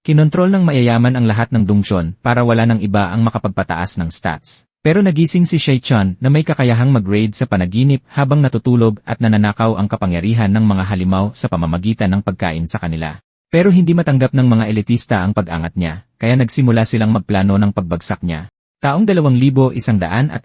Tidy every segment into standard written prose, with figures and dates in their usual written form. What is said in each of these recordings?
Kinontrol ng mayayaman ang lahat ng dungsyon para wala nang iba ang makapagpataas ng stats. Pero nagising si Shei-chan na may kakayahang mag-raid sa panaginip habang natutulog at nananakaw ang kapangyarihan ng mga halimaw sa pamamagitan ng pagkain sa kanila. Pero hindi matanggap ng mga elitista ang pag-angat niya, kaya nagsimula silang magplano ng pagbagsak niya. Taong 2167,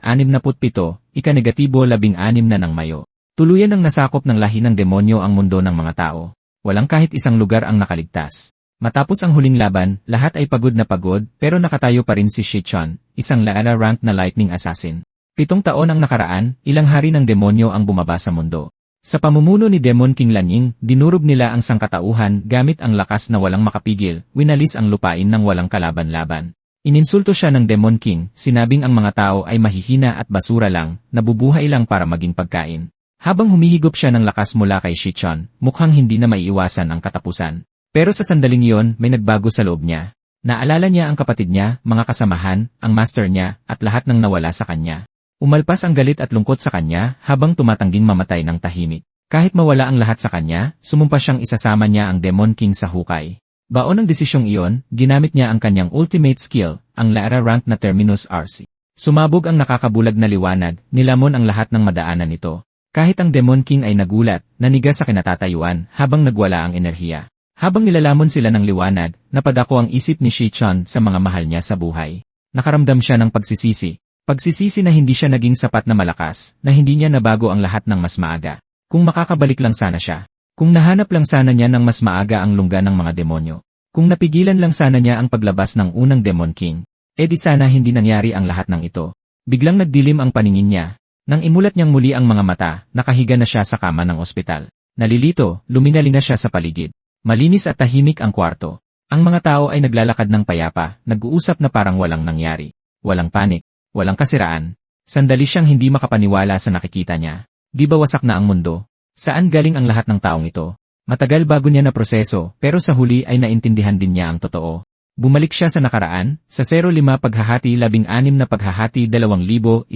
ika-negatibo 16 na ng Mayo. Tuluyan ang nasakop ng lahi ng demonyo ang mundo ng mga tao. Walang kahit isang lugar ang nakaligtas. Matapos ang huling laban, lahat ay pagod na pagod, pero nakatayo pa rin si Shei-chan, isang Lara-rank na lightning assassin. 7 taon ang nakaraan, ilang hari ng demonyo ang bumaba sa mundo. Sa pamumuno ni Demon King Lanying, dinurog nila ang sangkatauhan gamit ang lakas na walang makapigil, winalis ang lupain ng walang kalaban-laban. Ininsulto siya ng Demon King, sinabing ang mga tao ay mahihina at basura lang, nabubuhay lang para maging pagkain. Habang humihigop siya ng lakas mula kay Shei-chan, mukhang hindi na maiiwasan ang katapusan. Pero sa sandaling iyon, may nagbago sa loob niya. Naalala niya ang kapatid niya, mga kasamahan, ang master niya, at lahat ng nawala sa kanya. Umalpas ang galit at lungkot sa kanya habang tumatangging mamatay ng tahimik. Kahit mawala ang lahat sa kanya, sumumpa siyang isasama niya ang Demon King sa hukay. Baon ng desisyong iyon, ginamit niya ang kanyang ultimate skill, ang Lara rank na Terminus RC. Sumabog ang nakakabulag na liwanag, nilamon ang lahat ng madaanan nito. Kahit ang Demon King ay nagulat, nanigas sa kinatatayuan habang nagwala ang enerhiya. Habang nilalamon sila ng liwanag, napadako ang isip ni Shei-chan sa mga mahal niya sa buhay. Nakaramdam siya ng pagsisisi. Pagsisisi na hindi siya naging sapat na malakas, na hindi niya nabago ang lahat ng mas maaga. Kung makakabalik lang sana siya. Kung nahanap lang sana niya ng mas maaga ang lungga ng mga demonyo. Kung napigilan lang sana niya ang paglabas ng unang Demon King. Di sana hindi nangyari ang lahat ng ito. Biglang nagdilim ang paningin niya. Nang imulat niyang muli ang mga mata, nakahiga na siya sa kama ng ospital. Nalilito, luminali na siya sa paligid. Malinis at tahimik ang kwarto. Ang mga tao ay naglalakad ng payapa, nag-uusap na parang walang nangyari. Walang panik. Walang kasiraan. Sandali siyang hindi makapaniwala sa nakikita niya. Di ba wasak na ang mundo? Saan galing ang lahat ng taong ito? Matagal bago niya na proseso, pero sa huli ay naintindihan din niya ang totoo. Bumalik siya sa nakaraan, sa 05 paghahati 16 na paghahati 2157,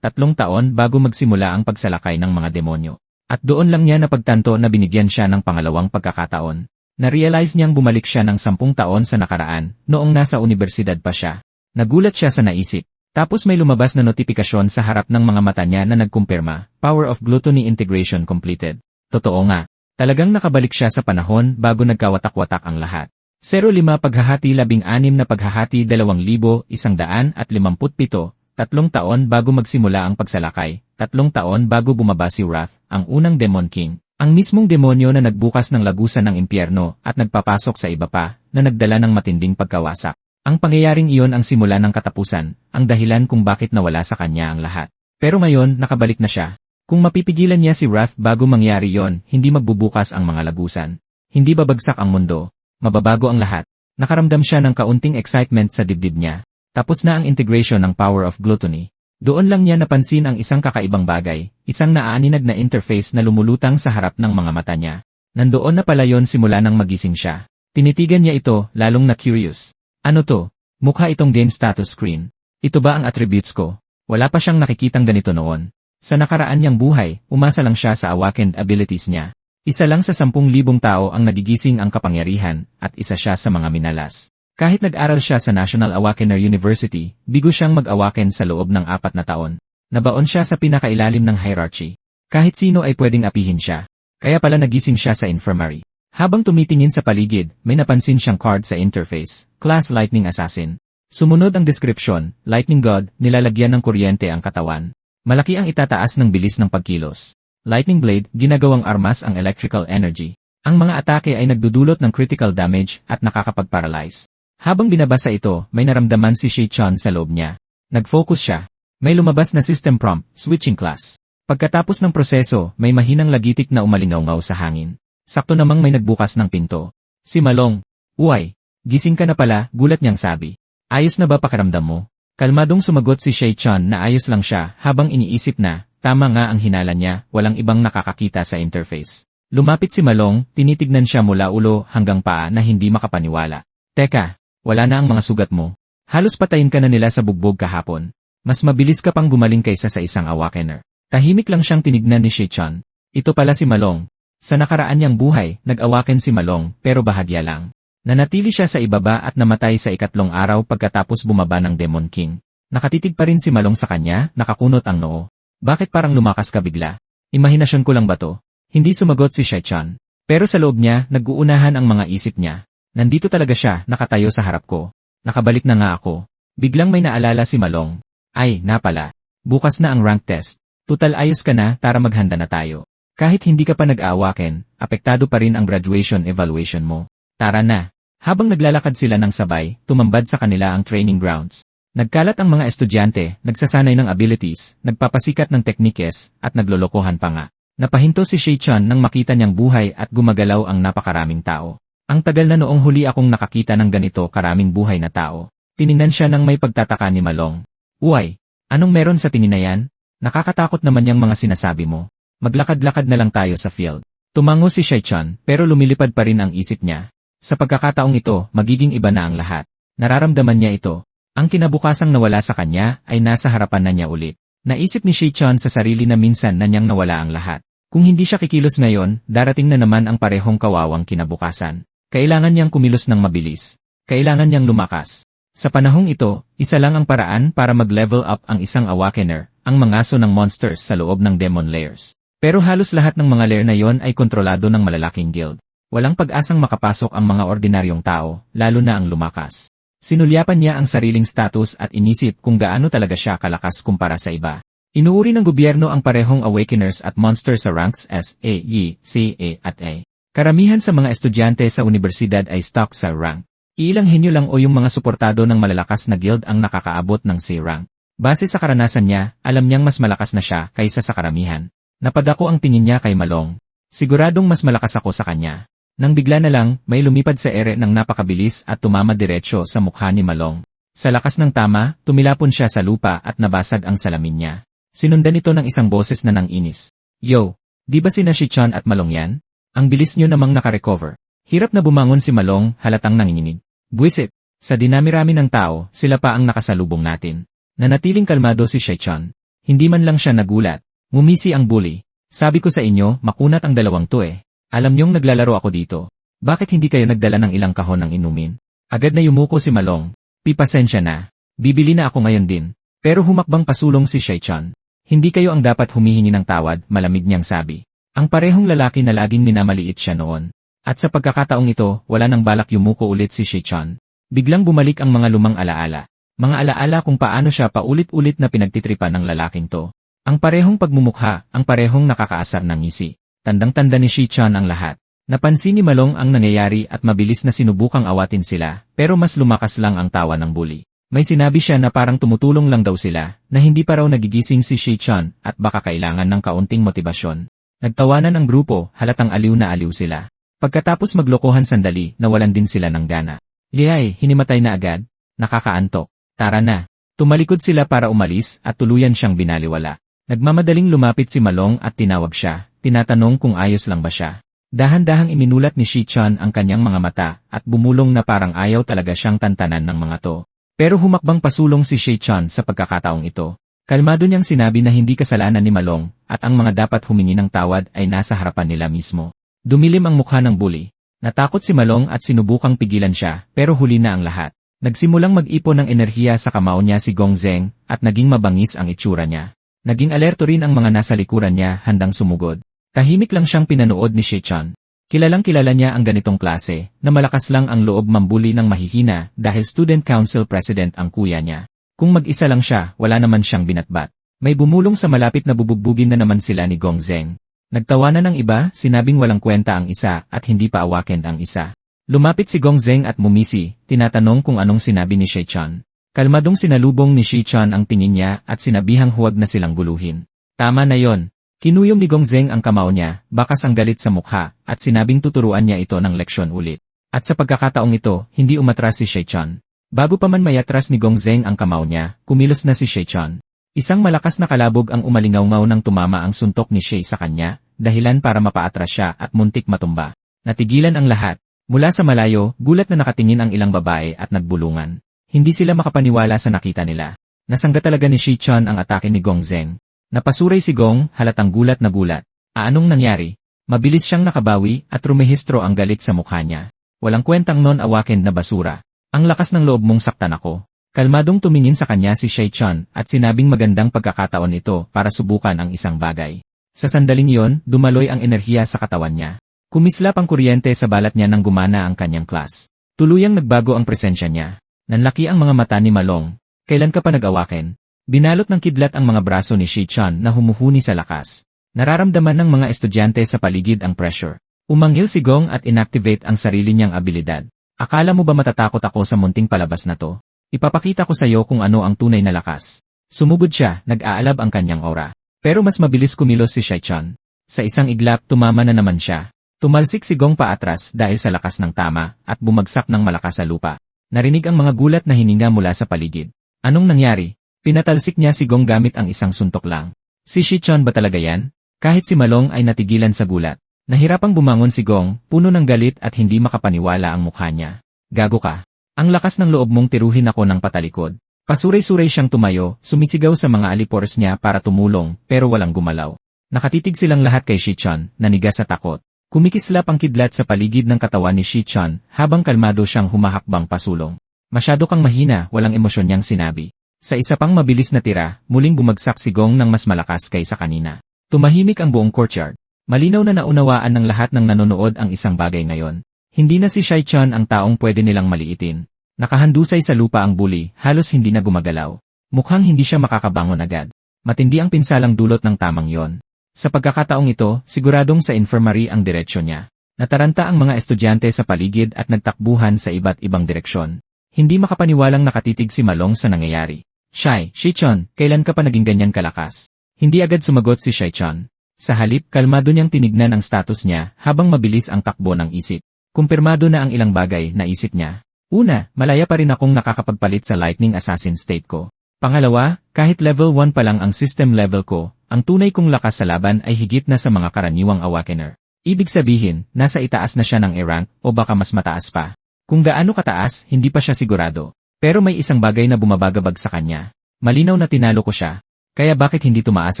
3 taon bago magsimula ang pagsalakay ng mga demonyo. At doon lang niya napagtanto na binigyan siya ng pangalawang pagkakataon. Na-realize niyang bumalik siya ng 10 taon sa nakaraan, noong nasa universidad pa siya. Nagulat siya sa naisip. Tapos may lumabas na notifikasyon sa harap ng mga mata niya na nagkumpirma, Power of Gluttony Integration completed. Totoo nga. Talagang nakabalik siya sa panahon bago nagkawatak-watak ang lahat. 05 paghahati 16 na paghahati 2157, 3 taon bago magsimula ang pagsalakay, 3 taon bago bumaba si Wrath, ang unang Demon King. Ang mismong demonyo na nagbukas ng lagusan ng impyerno at nagpapasok sa iba pa, na nagdala ng matinding pagkawasak. Ang pangyayaring iyon ang simula ng katapusan, ang dahilan kung bakit nawala sa kanya ang lahat. Pero ngayon, nakabalik na siya. Kung mapipigilan niya si Wrath bago mangyari yon, hindi magbubukas ang mga lagusan. Hindi babagsak ang mundo. Mababago ang lahat. Nakaramdam siya ng kaunting excitement sa dibdib niya. Tapos na ang integration ng Power of Gluttony. Doon lang niya napansin ang isang kakaibang bagay, isang naaaninag na interface na lumulutang sa harap ng mga mata niya. Nandoon na pala yon simula nang magising siya. Tinitigan niya ito, lalong na curious. Ano to? Mukha itong game status screen. Ito ba ang attributes ko? Wala pa siyang nakikitang ganito noon. Sa nakaraan niyang buhay, umasa lang siya sa awakened abilities niya. Isa lang sa 10,000 tao ang nagigising ang kapangyarihan, at isa siya sa mga minalas. Kahit nag-aral siya sa National Awakener University, bigo siyang mag-awaken sa loob ng 4 na taon. Nabaon siya sa pinakailalim ng hierarchy. Kahit sino ay pwedeng apihin siya. Kaya pala nagising siya sa infirmary. Habang tumitingin sa paligid, may napansin siyang card sa interface, Class Lightning Assassin. Sumunod ang description, Lightning God, nilalagyan ng kuryente ang katawan. Malaki ang itataas ng bilis ng pagkilos. Lightning Blade, ginagawang armas ang electrical energy. Ang mga atake ay nagdudulot ng critical damage at nakakapag-paralyze. Habang binabasa ito, may naramdaman si Shei-chan sa loob niya. Nag-focus siya. May lumabas na system prompt, switching class. Pagkatapos ng proseso, may mahinang lagitik na umalingaw-ngaw sa hangin. Sakto namang may nagbukas ng pinto. Si Malong. Uy, gising ka na pala, gulat niyang sabi. Ayos na ba pakiramdam mo? Kalmadong sumagot si Shei-chan na ayos lang siya habang iniisip na, tama nga ang hinala niya, walang ibang nakakakita sa interface. Lumapit si Malong, tinitignan siya mula ulo hanggang paa na hindi makapaniwala. Teka, wala na ang mga sugat mo. Halos patayin ka na nila sa bugbog kahapon. Mas mabilis ka pang gumaling kaysa sa isang awakener. Tahimik lang siyang tinignan ni Shei-chan. Ito pala si Malong. Sa nakaraan niyang buhay, nag-awaken si Malong, pero bahagya lang. Nanatili siya sa ibaba at namatay sa ikatlong araw pagkatapos bumaba ng Demon King. Nakatitig pa rin si Malong sa kanya, nakakunot ang noo. Bakit parang lumakas ka bigla? Imahinasyon ko lang ba to? Hindi sumagot si Shai-chan. Pero sa loob niya, nag-uunahan ang mga isip niya. Nandito talaga siya, nakatayo sa harap ko. Nakabalik na nga ako. Biglang may naalala si Malong. Ay, napala. Bukas na ang rank test. Tutal ayos ka na, tara maghanda na tayo. Kahit hindi ka pa nag-aawakin, apektado pa rin ang graduation evaluation mo. Tara na. Habang naglalakad sila ng sabay, tumambad sa kanila ang training grounds. Nagkalat ang mga estudyante, nagsasanay ng abilities, nagpapasikat ng teknikes, at naglolokohan pa nga. Napahinto si Shai-chan nang makita niyang buhay at gumagalaw ang napakaraming tao. Ang tagal na noong huli akong nakakita ng ganito karaming buhay na tao. Tiningnan siya ng may pagtataka ni Malong. Uy, anong meron sa tingin na yan? Nakakatakot naman yung mga sinasabi mo. Maglakad-lakad na lang tayo sa field. Tumango si Shai-chan pero lumilipad pa rin ang isip niya. Sa pagkakataong ito, magiging iba na ang lahat. Nararamdaman niya ito. Ang kinabukasang nawala sa kanya ay nasa harapan na niya ulit. Naisip ni Shai-chan sa sarili na minsan na niyang nawala ang lahat. Kung hindi siya kikilos ngayon, darating na naman ang parehong kawawang kinabukasan. Kailangan niyang kumilos ng mabilis. Kailangan niyang lumakas. Sa panahong ito, isa lang ang paraan para mag-level up ang isang awakener, ang mangaso ng monsters sa loob ng demon layers. Pero halos lahat ng mga layer na yon ay kontrolado ng malalaking guild. Walang pag-asang makapasok ang mga ordinaryong tao, lalo na ang lumakas. Sinulyapan niya ang sariling status at inisip kung gaano talaga siya kalakas kumpara sa iba. Inuuri ng gobyerno ang parehong awakeners at monsters sa ranks S, A, Y, C, A at A. Karamihan sa mga estudyante sa universidad ay stuck sa rank. Iilang henyo lang o yung mga suportado ng malalakas na guild ang nakakaabot ng C rank. Base sa karanasan niya, alam niyang mas malakas na siya kaysa sa karamihan. Napadako ang tingin niya kay Malong. Siguradong mas malakas ako sa kanya. Nang bigla na lang, may lumipad sa ere ng napakabilis at tumama diretsyo sa mukha ni Malong. Sa lakas ng tama, tumilapon siya sa lupa at nabasag ang salamin niya. Sinundan ito ng isang boses na nang-inis. Yo, di ba sina Shai-chan at Malong yan? Ang bilis niyo namang nakarecover. Hirap na bumangon si Malong, halatang nanginginig. Buwisit, sa dinami-rami ng tao, sila pa ang nakasalubong natin. Nanatiling kalmado si Shai-chan. Hindi man lang siya nagulat. Ngumisi ang bully. Sabi ko sa inyo, makunat ang dalawang to eh. Alam niyong naglalaro ako dito. Bakit hindi kayo nagdala ng ilang kahon ng inumin? Agad na yumuko si Malong. Pasensya na. Bibili na ako ngayon din. Pero humakbang pasulong si Shai-chan. Hindi kayo ang dapat humihingi ng tawad, malamig niyang sabi. Ang parehong lalaki na laging minamaliit siya noon. At sa pagkakataong ito, wala nang balak yumuko ulit si Shai-chan. Biglang bumalik ang mga lumang alaala. Mga alaala kung paano siya paulit-ulit na pinagtitripan ng lalaking to. Ang parehong pagmumukha, ang parehong nakakaasar ng ngisi. Tandang-tanda ni Shai-chan ang lahat. Napansin ni Malong ang nangyayari at mabilis na sinubukang awatin sila, pero mas lumakas lang ang tawa ng bully. May sinabi siya na parang tumutulong lang daw sila, na hindi pa raw nagigising si Shai-chan at baka kailangan ng kaunting motibasyon. Nagtawanan ang grupo, halatang aliw na aliw sila. Pagkatapos maglokohan sandali, nawalan din sila ng gana. Liyay, hinimatay na agad? Nakakaantok. Tara na. Tumalikod sila para umalis at tuluyan siyang binaliwala. Nagmamadaling lumapit si Malong at tinawag siya. Tinatanong kung ayos lang ba siya. Dahan-dahang iminulat ni Shai-chan ang kanyang mga mata at bumulong na parang ayaw talaga siyang tantanan ng mga to. Pero humakbang pasulong si Shai-chan sa pagkakataong ito. Kalmado niyang sinabi na hindi kasalanan ni Malong at ang mga dapat humingi ng tawad ay nasa harapan nila mismo. Dumilim ang mukha ng bully. Natakot si Malong at sinubukang pigilan siya pero huli na ang lahat. Nagsimulang mag-ipon ng enerhiya sa kamao niya si Gong Zeng at naging mabangis ang itsura niya. Naging alerto rin ang mga nasa likuran niya handang sumugod. Tahimik lang siyang pinanood ni Shai-chan. Kilalang kilala niya ang ganitong klase, na malakas lang ang loob mambuli ng mahihina dahil student council president ang kuya niya. Kung mag-isa lang siya, wala naman siyang binatbat. May bumulong sa malapit na bubugbugin na naman sila ni Gong Zeng. Nagtawanan ng iba, sinabing walang kwenta ang isa at hindi pa awaken ang isa. Lumapit si Gong Zeng at mumisi, tinatanong kung anong sinabi ni Shai-chan. Kalmadong sinalubong ni Shai-chan ang tingin niya at sinabihang huwag na silang guluhin. Tama na yon. Kinuyom ni Gong Zeng ang kamao niya, bakas ang galit sa mukha, at sinabing tuturuan niya ito ng leksyon ulit. At sa pagkakataong ito, hindi umatras si Shai-chan. Bago pa man mayatras ni Gong Zeng ang kamao niya, kumilos na si Shai-chan. Isang malakas na kalabog ang umalingaw-ngaw nang tumama ang suntok ni Shai sa kanya, dahilan para mapaatras siya at muntik matumba. Natigilan ang lahat. Mula sa malayo, gulat na nakatingin ang ilang babae at nagbulungan. Hindi sila makapaniwala sa nakita nila. Nasangga talaga ni Shai-chan ang atake ni Gong Zeng. Napasuray si Gong, halatang gulat na gulat. Anong nangyari? Mabilis siyang nakabawi at rumehistro ang galit sa mukha niya. Walang kwentang non-awakened na basura. Ang lakas ng loob mong saktan ako. Kalmadong tumingin sa kanya si Shai-chan at sinabing magandang pagkakataon ito para subukan ang isang bagay. Sa sandaling iyon, dumaloy ang enerhiya sa katawan niya. Kumislap ang kuryente sa balat niya nang gumana ang kanyang class. Tuluyang nagbago ang presensya niya. Nanlaki ang mga mata ni Malong. Kailan ka pa nag-awaken? Binalot ng kidlat ang mga braso ni Shai-chan na humuhuni sa lakas. Nararamdaman ng mga estudyante sa paligid ang pressure. Umanghil si Gong at inactivate ang sarili niyang abilidad. Akala mo ba matatakot ako sa munting palabas na to? Ipapakita ko sa iyo kung ano ang tunay na lakas. Sumugod siya, nag-aalab ang kanyang aura. Pero mas mabilis kumilos si Shai-chan. Sa isang iglap tumama na naman siya. Tumalsik si Gong paatras dahil sa lakas ng tama at bumagsak ng malakas sa lupa. Narinig ang mga gulat na hininga mula sa paligid. Anong nangyari? Pinatalsik niya si Gong gamit ang isang suntok lang. Si Shai-chan ba talaga yan? Kahit si Malong ay natigilan sa gulat. Nahirapang bumangon si Gong, puno ng galit at hindi makapaniwala ang mukha niya. Gago ka. Ang lakas ng loob mong tiruhin ako ng patalikod. Pasuray-suray siyang tumayo, sumisigaw sa mga alipores niya para tumulong, pero walang gumalaw. Nakatitig silang lahat kay Shai-chan, nanigas sa takot. Kumikislap ang kidlat sa paligid ng katawan ni Shai-chan, habang kalmado siyang humahakbang pasulong. Masyado kang mahina, walang emosyon niyang sinabi. Sa isa pang mabilis na tira, muling bumagsak si Gong ng mas malakas kaysa kanina. Tumahimik ang buong courtyard. Malinaw na naunawaan ng lahat ng nanonood ang isang bagay ngayon. Hindi na si Shai-chan ang taong pwede nilang maliitin. Nakahandusay sa lupa ang bully, halos hindi na gumagalaw. Mukhang hindi siya makakabangon agad. Matindi ang pinsalang dulot ng tamang yon. Sa pagkakataong ito, siguradong sa infirmary ang diretsyon niya. Nataranta ang mga estudyante sa paligid at nagtakbuhan sa iba't ibang direksyon. Hindi makapaniwalang nakatitig si Malong sa nangyayari. Shai-chan, kailan ka pa naging ganyan kalakas? Hindi agad sumagot si Shai-chan. Sa halip, kalmado niyang tinignan ang status niya habang mabilis ang takbo ng isip. Kumpirmado na ang ilang bagay na isip niya. Una, malaya pa rin akong nakakapagpalit sa lightning assassin state ko. Pangalawa, kahit level 1 pa lang ang system level ko, ang tunay kong lakas sa laban ay higit na sa mga karaniwang awakener. Ibig sabihin, nasa itaas na siya ng E-rank o baka mas mataas pa. Kung gaano kataas, hindi pa siya sigurado. Pero may isang bagay na bumabagabag sa kanya. Malinaw na tinalo ko siya. Kaya bakit hindi tumaas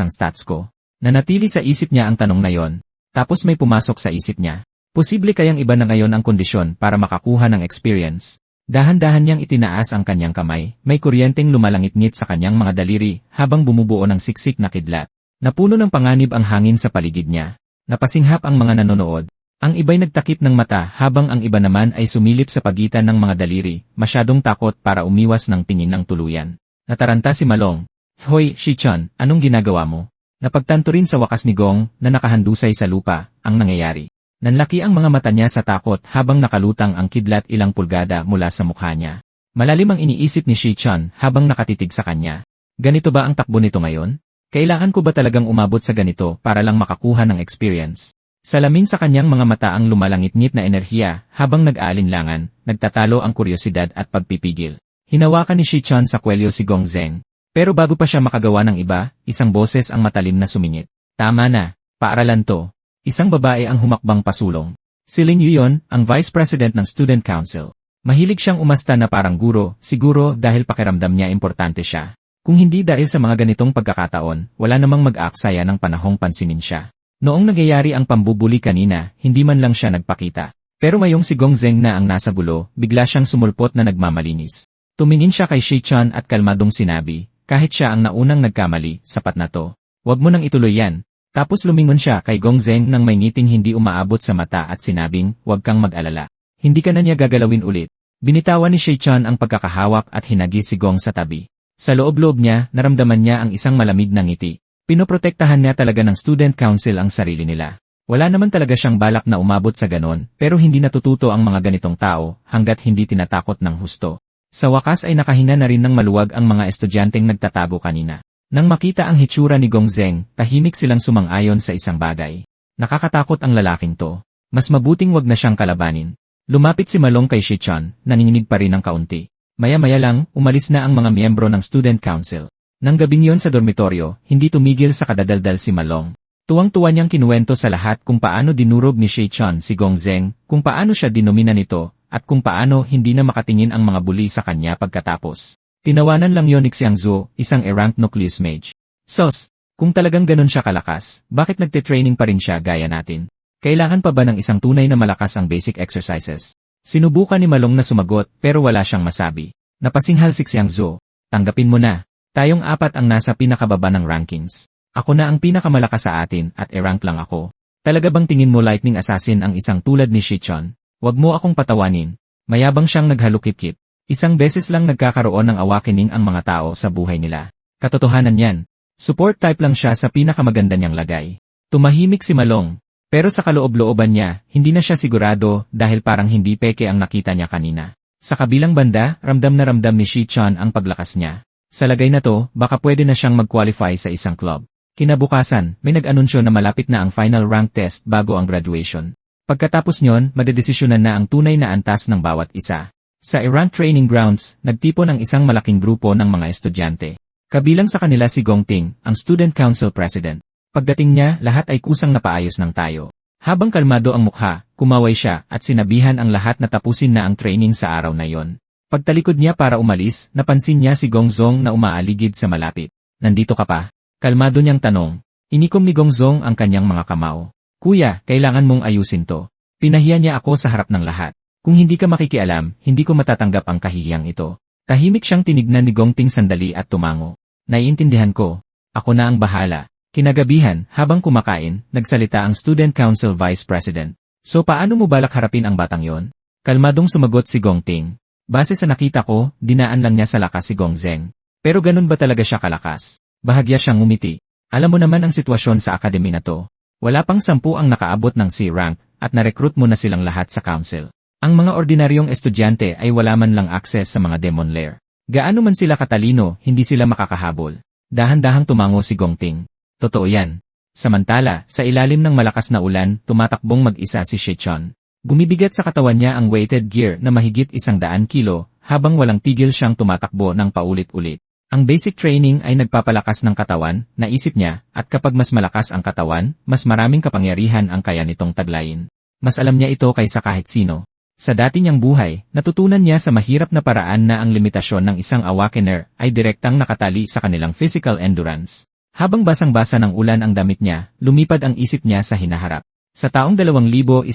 ang stats ko? Nanatili sa isip niya ang tanong na yon. Tapos may pumasok sa isip niya. Posible kayang iba na ngayon ang kondisyon para makakuha ng experience. Dahan-dahan niyang itinaas ang kanyang kamay, may kuryenteng lumalangit-ngit sa kanyang mga daliri habang bumubuo ng siksik na kidlat. Napuno ng panganib ang hangin sa paligid niya. Napasinghap ang mga nanonood. Ang iba'y nagtakip ng mata habang ang iba naman ay sumilip sa pagitan ng mga daliri, masyadong takot para umiwas ng tingin ng tuluyan. Nataranta si Malong. Hoy, Shai-chan, anong ginagawa mo? Napagtanto rin sa wakas ni Gong na nakahandusay sa lupa ang nangyayari. Nanlaki ang mga mata niya sa takot habang nakalutang ang kidlat ilang pulgada mula sa mukha niya. Malalim ang iniisip ni Shai-chan habang nakatitig sa kanya. Ganito ba ang takbo nito ngayon? Kailangan ko ba talagang umabot sa ganito para lang makakuha ng experience? Salamin sa kanyang mga mata ang lumalangit-ngit na enerhiya habang nag-aalinlangan, nagtatalo ang kuryosidad at pagpipigil. Hinawakan ni Shai-chan sa kwelyo si Gong Zeng. Pero bago pa siya makagawa ng iba, isang boses ang matalim na sumingit. Tama na, paaralan to. Isang babae ang humakbang pasulong. Si Ling Yuyon, ang Vice President ng Student Council. Mahilig siyang umasta na parang guro, siguro dahil pakiramdam niya importante siya. Kung hindi dahil sa mga ganitong pagkakataon, wala namang mag-aaksaya ng panahong pansinin siya. Noong nangyayari ang pambubuli kanina, hindi man lang siya nagpakita. Pero ngayong si Gong Zeng na ang nasa gulo, bigla siyang sumulpot na nagmamalinis. Tumingin siya kay Shai-chan at kalmadong sinabi, kahit siya ang naunang nagkamali, sapat na to. Huwag mo nang ituloy yan. Tapos lumingon siya kay Gong Zeng nang may ngiting hindi umaabot sa mata at sinabing, huwag kang mag-alala. Hindi ka na niya gagalawin ulit. Binitawan ni Shai-chan ang pagkakahawak at hinagi si Gong sa tabi. Sa loob-loob niya, naramdaman niya ang isang malamig na ngiti. Pinoprotektahan niya talaga ng Student Council ang sarili nila. Wala naman talaga siyang balak na umabot sa ganon, pero hindi natututo ang mga ganitong tao hanggat hindi tinatakot ng husto. Sa wakas ay nakahinga na rin ng maluwag ang mga estudyanteng nagtatago kanina. Nang makita ang hitsura ni Gong Zeng, tahimik silang sumang-ayon sa isang bagay. Nakakatakot ang lalaking to. Mas mabuting wag na siyang kalabanin. Lumapit si Malong kay Shai-chan, nanginginig pa rin ng kaunti. Maya-maya lang, umalis na ang mga miyembro ng Student Council. Nang gabing yon sa dormitoryo, hindi tumigil sa kadadaldal si Malong. Tuwang-tuwa niyang kinuwento sa lahat kung paano dinurog ni Shai-chan si Gong Zeng, kung paano siya dinomina nito, at kung paano hindi na makatingin ang mga bully sa kanya pagkatapos. Tinawanan lang yon ni Xiangzhou, isang E-rank Nucleus Mage. Sos, kung talagang ganun siya kalakas, bakit nagte-training pa rin siya gaya natin? Kailangan pa ba ng isang tunay na malakas ang basic exercises? Sinubukan ni Malong na sumagot pero wala siyang masabi. Napasinghal si Xiangzhou. Tanggapin mo na. Tayong apat ang nasa pinakababa ng rankings. Ako na ang pinakamalakas sa atin at e-rank lang ako. Talaga bang tingin mo lightning assassin ang isang tulad ni Shichon? Huwag mo akong patawanin. Mayabang siyang naghalukip-kip. Isang beses lang nagkakaroon ng awakening ang mga tao sa buhay nila. Katotohanan yan. Support type lang siya sa pinakamaganda niyang lagay. Tumahimik si Malong. Pero sa kaloob-looban niya, hindi na siya sigurado dahil parang hindi peke ang nakita niya kanina. Sa kabilang banda, ramdam na ramdam ni Shichon ang paglakas niya. Sa lagay na to, baka pwede na siyang mag-qualify sa isang club. Kinabukasan, may nag-anunsyo na malapit na ang final rank test bago ang graduation. Pagkatapos nyon, madedesisyonan na ang tunay na antas ng bawat isa. Sa Iran Training Grounds, nagtipon ang isang malaking grupo ng mga estudyante. Kabilang sa kanila si Gongting, ang Student Council President. Pagdating niya, lahat ay kusang napaayos ng tayo. Habang kalmado ang mukha, kumaway siya at sinabihan ang lahat na tapusin na ang training sa araw na yon. Pagtalikod niya para umalis, napansin niya si Gongzong na umaaligid sa malapit. Nandito ka pa? Kalmado niyang tanong. Inikom ni Gongzong ang kanyang mga kamao. Kuya, kailangan mong ayusin to. Pinahiya niya ako sa harap ng lahat. Kung hindi ka makikialam, hindi ko matatanggap ang kahihiyang ito. Tahimik siyang tinignan ni Gongting sandali at tumango. Naiintindihan ko. Ako na ang bahala. Kinagabihan, habang kumakain, nagsalita ang Student Council Vice President. So paano mo balak harapin ang batang yon? Kalmadong sumagot si Gongting. Base sa nakita ko, dinaan lang niya sa lakas si Gongzeng. Pero ganun ba talaga siya kalakas? Bahagya siyang ngumiti. Alam mo naman ang sitwasyon sa akademi na to. Wala pang 10 ang nakaabot ng C-rank at na-recruit mo na silang lahat sa council. Ang mga ordinaryong estudyante ay wala man lang access sa mga Demon Lair. Gaano man sila katalino, hindi sila makakahabol. Dahan-dahang tumango si Gongting. Totoo yan. Samantala, sa ilalim ng malakas na ulan, tumatakbong mag-isa si Shichon. Gumibigat sa katawan niya ang weighted gear na mahigit 100 kilo, habang walang tigil siyang tumatakbo ng paulit-ulit. Ang basic training ay nagpapalakas ng katawan, naisip niya, at kapag mas malakas ang katawan, mas maraming kapangyarihan ang kaya nitong taglayin. Mas alam niya ito kaysa kahit sino. Sa dati niyang buhay, natutunan niya sa mahirap na paraan na ang limitasyon ng isang awakener ay direktang nakatali sa kanilang physical endurance. Habang basang-basa ng ulan ang damit niya, lumipad ang isip niya sa hinaharap. Sa taong 2160,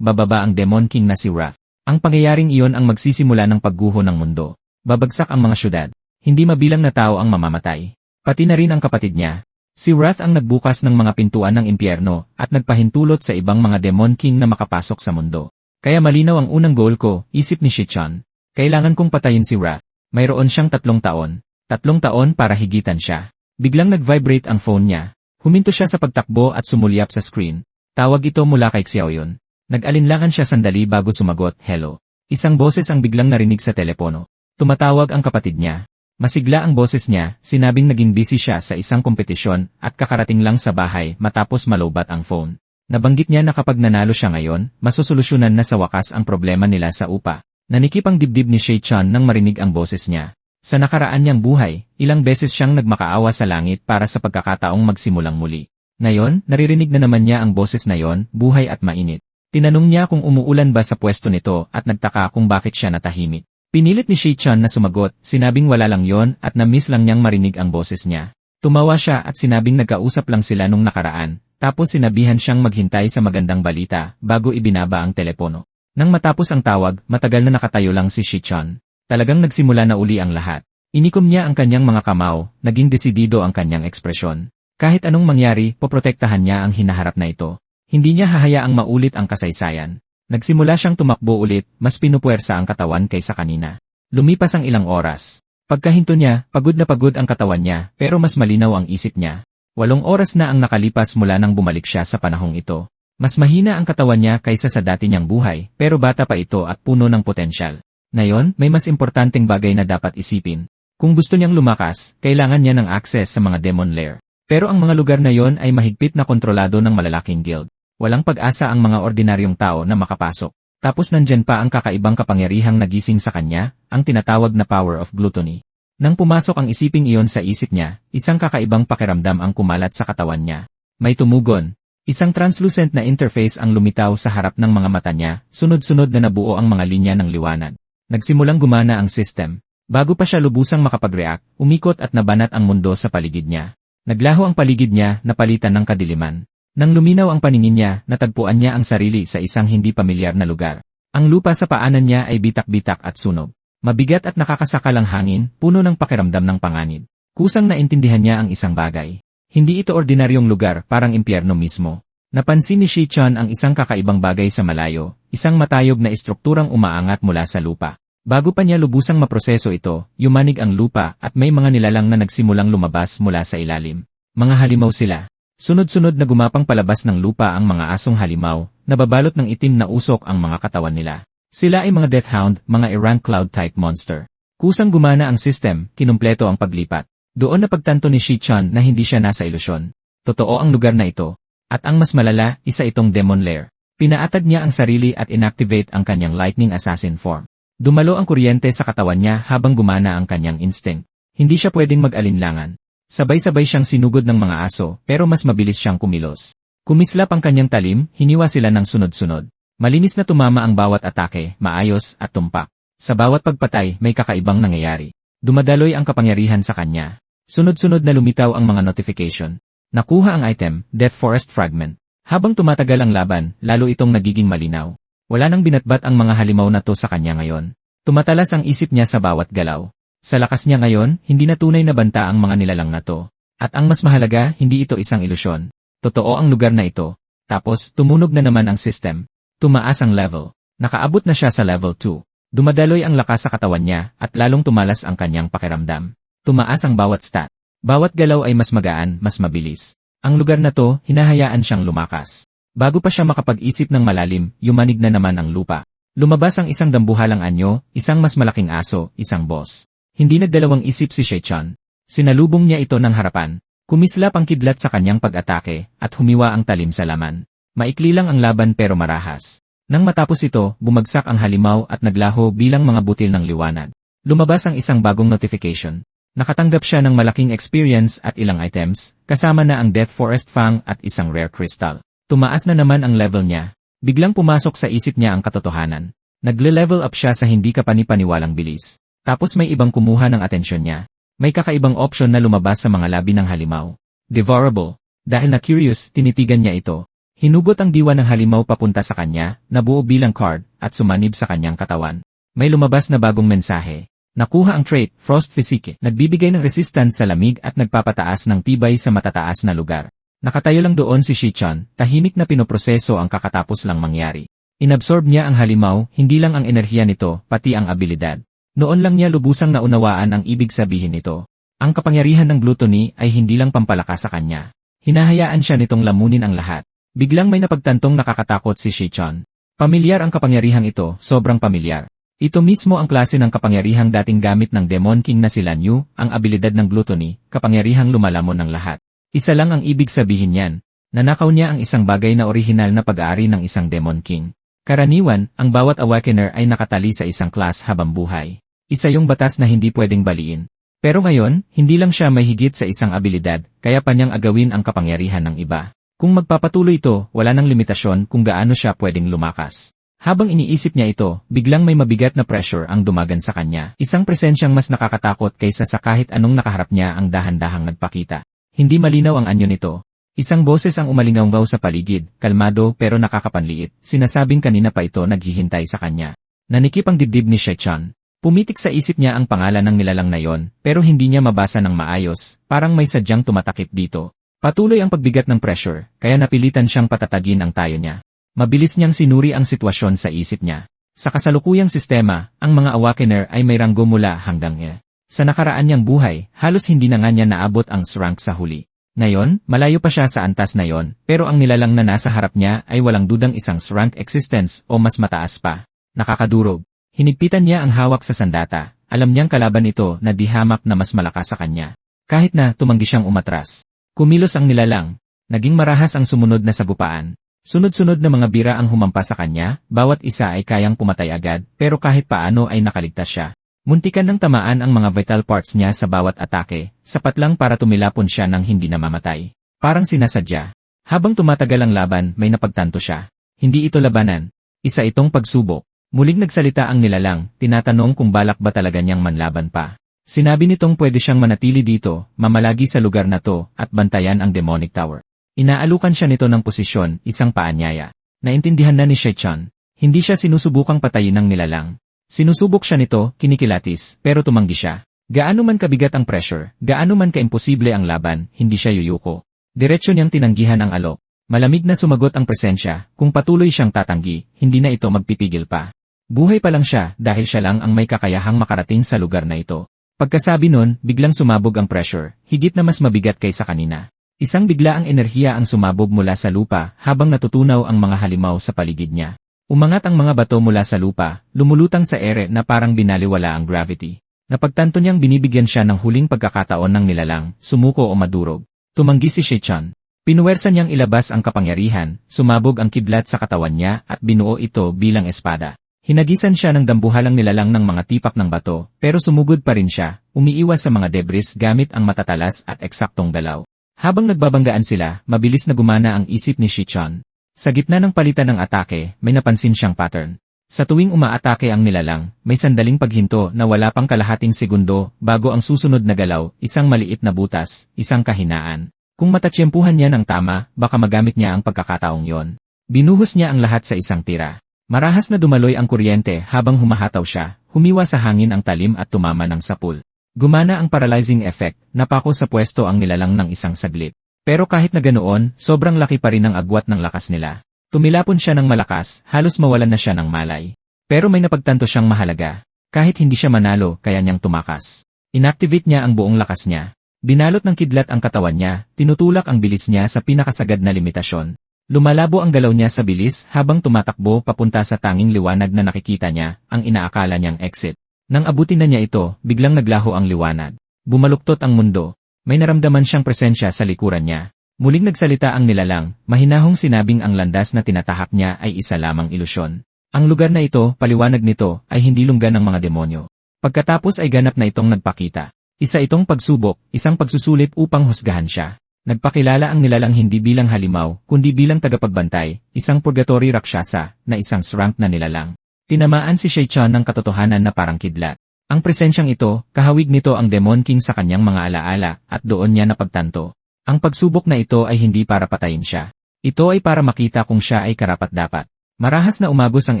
bababa ang Demon King na si Wrath. Ang pangyayaring iyon ang magsisimula ng pagguho ng mundo. Babagsak ang mga syudad. Hindi mabilang na tao ang mamamatay. Pati na rin ang kapatid niya. Si Wrath ang nagbukas ng mga pintuan ng impyerno at nagpahintulot sa ibang mga Demon King na makapasok sa mundo. Kaya malinaw ang unang goal ko, isip ni Shichon. Kailangan kong patayin si Wrath. Mayroon siyang 3 taon. 3 taon para higitan siya. Biglang nag-vibrate ang phone niya. Huminto siya sa pagtakbo at sumulyap sa screen. Tawag ito mula kay Xiaoyun. Nag-alinlangan siya sandali bago sumagot, hello. Isang boses ang biglang narinig sa telepono. Tumatawag ang kapatid niya. Masigla ang boses niya, sinabing naging busy siya sa isang kompetisyon at kakarating lang sa bahay matapos malobat ang phone. Nabanggit niya na kapag nanalo siya ngayon, masosolusyonan na sa wakas ang problema nila sa upa. Nanikip ang dibdib ni Shichon nang marinig ang boses niya. Sa nakaraan niyang buhay, ilang beses siyang nagmakaawa sa langit para sa pagkakataong magsimulang muli. Ngayon, naririnig na naman niya ang boses na yon, buhay at mainit. Tinanong niya kung umuulan ba sa pwesto nito at nagtaka kung bakit siya natahimik. Pinilit ni Shichon na sumagot, sinabing wala lang yon at na-miss lang niyang marinig ang boses niya. Tumawa siya at sinabing nagkausap lang sila nung nakaraan, tapos sinabihan siyang maghintay sa magandang balita bago ibinaba ang telepono. Nang matapos ang tawag, matagal na nakatayo lang si Shichon. Talagang nagsimula na uli ang lahat. Inikom niya ang kanyang mga kamao, naging desidido ang kanyang ekspresyon. Kahit anong mangyari, poprotektahan niya ang hinaharap na ito. Hindi niya hahayaang maulit ang kasaysayan. Nagsimula siyang tumakbo ulit, mas pinupuwersa ang katawan kaysa kanina. Lumipas ang ilang oras. Pagkahinto niya, pagod na pagod ang katawan niya, pero mas malinaw ang isip niya. 8 oras na ang nakalipas mula nang bumalik siya sa panahong ito. Mas mahina ang katawan niya kaysa sa dati niyang buhay, pero bata pa ito at puno ng potensyal. Ngayon, may mas importanteng bagay na dapat isipin. Kung gusto niyang lumakas, kailangan niya ng access sa mga Demon Lair. Pero ang mga lugar na yon ay mahigpit na kontrolado ng malalaking guild. Walang pag-asa ang mga ordinaryong tao na makapasok. Tapos nandyan pa ang kakaibang kapangyarihang nagising sa kanya, ang tinatawag na power of gluttony. Nang pumasok ang isiping iyon sa isip niya, isang kakaibang pakiramdam ang kumalat sa katawan niya. May tumugon. Isang translucent na interface ang lumitaw sa harap ng mga mata niya, sunod-sunod na nabuo ang mga linya ng liwanag. Nagsimulang gumana ang system. Bago pa siya lubusang makapag-react, umikot at nabanat ang mundo sa paligid niya. Naglaho ang paligid niya, napalitan ng kadiliman. Nang luminaw ang paningin niya, natagpuan niya ang sarili sa isang hindi pamilyar na lugar. Ang lupa sa paanan niya ay bitak-bitak at sunog. Mabigat at nakakasakal ang hangin, puno ng pakiramdam ng panganib. Kusang naintindihan niya ang isang bagay. Hindi ito ordinaryong lugar, parang impyerno mismo. Napansin ni Shi-chan ang isang kakaibang bagay sa malayo, isang matayog na estrukturang umaangat mula sa lupa. Bago pa niya lubusang maproseso ito, yumanig ang lupa at may mga nilalang na nagsimulang lumabas mula sa ilalim. Mga halimaw sila. Sunod-sunod na gumapang palabas ng lupa ang mga asong halimaw, nababalot ng itim na usok ang mga katawan nila. Sila ay mga Death Hound, mga Iran Cloud-type monster. Kusang gumana ang system, kinumpleto ang paglipat. Doon napagtanto ni Shi-chan na hindi siya nasa ilusyon. Totoo ang lugar na ito. At ang mas malala, isa itong demon lair. Pinaatag niya ang sarili at inactivate ang kanyang lightning assassin form. Dumalo ang kuryente sa katawan niya habang gumana ang kanyang instinct. Hindi siya pwedeng mag-alinlangan. Sabay-sabay siyang sinugod ng mga aso, pero mas mabilis siyang kumilos. Kumislap ang kanyang talim, hiniwa sila ng sunod-sunod. Malinis na tumama ang bawat atake, maayos at tumpak. Sa bawat pagpatay, may kakaibang nangyayari. Dumadaloy ang kapangyarihan sa kanya. Sunod-sunod na lumitaw ang mga notification. Nakuha ang item, Death Forest Fragment. Habang tumatagal ang laban, lalo itong nagiging malinaw. Wala nang binatbat ang mga halimaw na to sa kanya ngayon. Tumatalas ang isip niya sa bawat galaw. Sa lakas niya ngayon, hindi na tunay na banta ang mga nilalang na to. At ang mas mahalaga, hindi ito isang ilusyon. Totoo ang lugar na ito. Tapos, tumunog na naman ang system. Tumaas ang level. Nakaabot na siya sa level 2. Dumadaloy ang lakas sa katawan niya, at lalong tumalas ang kanyang pakiramdam. Tumaas ang bawat stat. Bawat galaw ay mas magaan, mas mabilis. Ang lugar na to, hinahayaan siyang lumakas. Bago pa siya makapag-isip ng malalim, yumanig na naman ang lupa. Lumabas ang isang dambuhalang anyo, isang mas malaking aso, isang boss. Hindi nagdalawang isip si Shi-chan. Sinalubong niya ito ng harapan. Kumislap ang kidlat sa kanyang pag-atake, at humiwa ang talim sa laman. Maikli lang ang laban pero marahas. Nang matapos ito, bumagsak ang halimaw at naglaho bilang mga butil ng liwanag. Lumabas ang isang bagong notification. Nakatanggap siya ng malaking experience at ilang items, kasama na ang Death Forest Fang at isang rare crystal. Tumaas na naman ang level niya. Biglang pumasok sa isip niya ang katotohanan. Nagle-level up siya sa hindi kapani-paniwalang bilis. Tapos may ibang kumuha ng atensyon niya. May kakaibang option na lumabas sa mga labi ng halimaw. Devourable. Dahil na curious, tinitigan niya ito. Hinugot ang diwa ng halimaw papunta sa kanya, nabuo bilang card, at sumanib sa kanyang katawan. May lumabas na bagong mensahe. Nakuha ang trait, Frost Physique, nagbibigay ng resistance sa lamig at nagpapataas ng tibay sa matataas na lugar. Nakatayo lang doon si Shi-chan, tahimik na pinoproseso ang kakatapos lang mangyari. Inabsorb niya ang halimaw, hindi lang ang enerhiya nito, pati ang abilidad. Noon lang niya lubusang naunawaan ang ibig sabihin nito. Ang kapangyarihan ng gluttony ay hindi lang pampalakas sa kanya. Hinahayaan siya nitong lamunin ang lahat. Biglang may napagtantong nakakatakot si Shi-chan. Pamilyar ang kapangyarihang ito, sobrang pamilyar. Ito mismo ang klase ng kapangyarihang dating gamit ng Demon King na si Lan Yu, ang abilidad ng gluttony, kapangyarihang lumalamon ng lahat. Isa lang ang ibig sabihin niyan. Nanakaw niya ang isang bagay na orihinal na pag-aari ng isang Demon King. Karaniwan, ang bawat awakener ay nakatali sa isang class habang buhay. Isa yung batas na hindi pwedeng baliin. Pero ngayon, hindi lang siya may higit sa isang abilidad, kaya pa niyang agawin ang kapangyarihan ng iba. Kung magpapatuloy ito, wala nang limitasyon kung gaano siya pwedeng lumakas. Habang iniisip niya ito, biglang may mabigat na pressure ang dumagan sa kanya. Isang presensyang mas nakakatakot kaysa sa kahit anong nakaharap niya ang dahan-dahang nagpakita. Hindi malinaw ang anyo nito. Isang boses ang umalingawgaw sa paligid, kalmado pero nakakapanliit. Sinasabing kanina pa ito naghihintay sa kanya. Nanikip ang dibdib ni Shi-chan. Pumitik sa isip niya ang pangalan ng nilalang na yon, pero hindi niya mabasa ng maayos, parang may sadyang tumatakip dito. Patuloy ang pagbigat ng pressure, kaya napilitan siyang patatagin ang tayo niya. Mabilis niyang sinuri ang sitwasyon sa isip niya. Sa kasalukuyang sistema, ang mga awakener ay may ranggo mula hanggang E. Sa nakaraan niyang buhay, halos hindi na nga niya naabot ang rank sa huli. Ngayon, malayo pa siya sa antas na yon, pero ang nilalang na nasa harap niya ay walang dudang isang rank existence o mas mataas pa. Nakakadurog. Hinigpitan niya ang hawak sa sandata. Alam niyang kalaban ito na di hamak na mas malakas sa kanya. Kahit na tumanggi siyang umatras. Kumilos ang nilalang. Naging marahas ang sumunod na sagupaan. Sunod-sunod na mga bira ang humampa sa kanya, bawat isa ay kayang pumatay agad, pero kahit paano ay nakaligtas siya. Muntikan ng tamaan ang mga vital parts niya sa bawat atake, sapat lang para tumilapon siya ng hindi namamatay. Parang sinasadya. Habang tumatagal ang laban, may napagtanto siya. Hindi ito labanan. Isa itong pagsubok. Muling nagsalita ang nilalang, tinatanong kung balak ba talaga niyang manlaban pa. Sinabi nitong pwede siyang manatili dito, mamalagi sa lugar na to, at bantayan ang demonic tower. Inaalukan siya nito ng posisyon, isang paanyaya. Naintindihan na ni Shi-chan. Hindi siya sinusubukang patayin ng nilalang. Sinusubok siya nito, kinikilatis, pero tumanggi siya. Gaano man kabigat ang pressure, gaano man kaimposible ang laban, hindi siya yuyuko. Diretso niyang tinanggihan ang alok. Malamig na sumagot ang presensya, kung patuloy siyang tatanggi, hindi na ito magpipigil pa. Buhay pa lang siya dahil siya lang ang may kakayahang makarating sa lugar na ito. Pagkasabi nun, biglang sumabog ang pressure, higit na mas mabigat kaysa kanina. Isang biglaang enerhiya ang sumabog mula sa lupa habang natutunaw ang mga halimaw sa paligid niya. Umangat ang mga bato mula sa lupa, lumulutang sa ere na parang binaliwala ang gravity. Napagtanto niyang binibigyan siya ng huling pagkakataon ng nilalang, sumuko o madurog. Tumanggi si Shechan. Pinuwersa niyang ilabas ang kapangyarihan, sumabog ang kidlat sa katawan niya at binuo ito bilang espada. Hinagisan siya ng dambuhalang nilalang ng mga tipak ng bato, pero sumugod pa rin siya, umiiwas sa mga debris gamit ang matatalas at eksaktong galaw. Habang nagbabanggaan sila, mabilis na gumana ang isip ni Shechan. Sa gitna ng palitan ng atake, may napansin siyang pattern. Sa tuwing umaatake ang nilalang, may sandaling paghinto na wala pang kalahating segundo bago ang susunod na galaw, isang maliit na butas, isang kahinaan. Kung matatsyempuhan niya ng tama, baka magamit niya ang pagkakataong yon. Binuhos niya ang lahat sa isang tira. Marahas na dumaloy ang kuryente habang humahataw siya, humiwa sa hangin ang talim at tumama ng sapul. Gumana ang paralyzing effect, napako sa pwesto ang nilalang ng isang saglit. Pero kahit na ganoon, sobrang laki pa rin ang agwat ng lakas nila. Tumilapon siya ng malakas, halos mawalan na siya ng malay. Pero may napagtanto siyang mahalaga. Kahit hindi siya manalo, kaya niyang tumakas. Inactivate niya ang buong lakas niya. Binalot ng kidlat ang katawan niya, tinutulak ang bilis niya sa pinakasagad na limitasyon. Lumalabo ang galaw niya sa bilis habang tumatakbo papunta sa tanging liwanag na nakikita niya, ang inaakala niyang exit. Nang abutin na niya ito, biglang naglaho ang liwanag. Bumaluktot ang mundo. May naramdaman siyang presensya sa likuran niya. Muling nagsalita ang nilalang, mahinahong sinabing ang landas na tinatahak niya ay isa lamang ilusyon. Ang lugar na ito, paliwanag nito, ay hindi lunggan ng mga demonyo. Pagkatapos ay ganap na itong nagpakita. Isa itong pagsubok, isang pagsusulit upang husgahan siya. Nagpakilala ang nilalang hindi bilang halimaw, kundi bilang tagapagbantay, isang purgatory rakshasa, na isang srank na nilalang. Tinamaan si Shechan ng katotohanan na parang kidlat. Ang presensyang ito, kahawig nito ang Demon King sa kanyang mga alaala, at doon niya napagtanto. Ang pagsubok na ito ay hindi para patayin siya. Ito ay para makita kung siya ay karapat-dapat. Marahas na umagos ang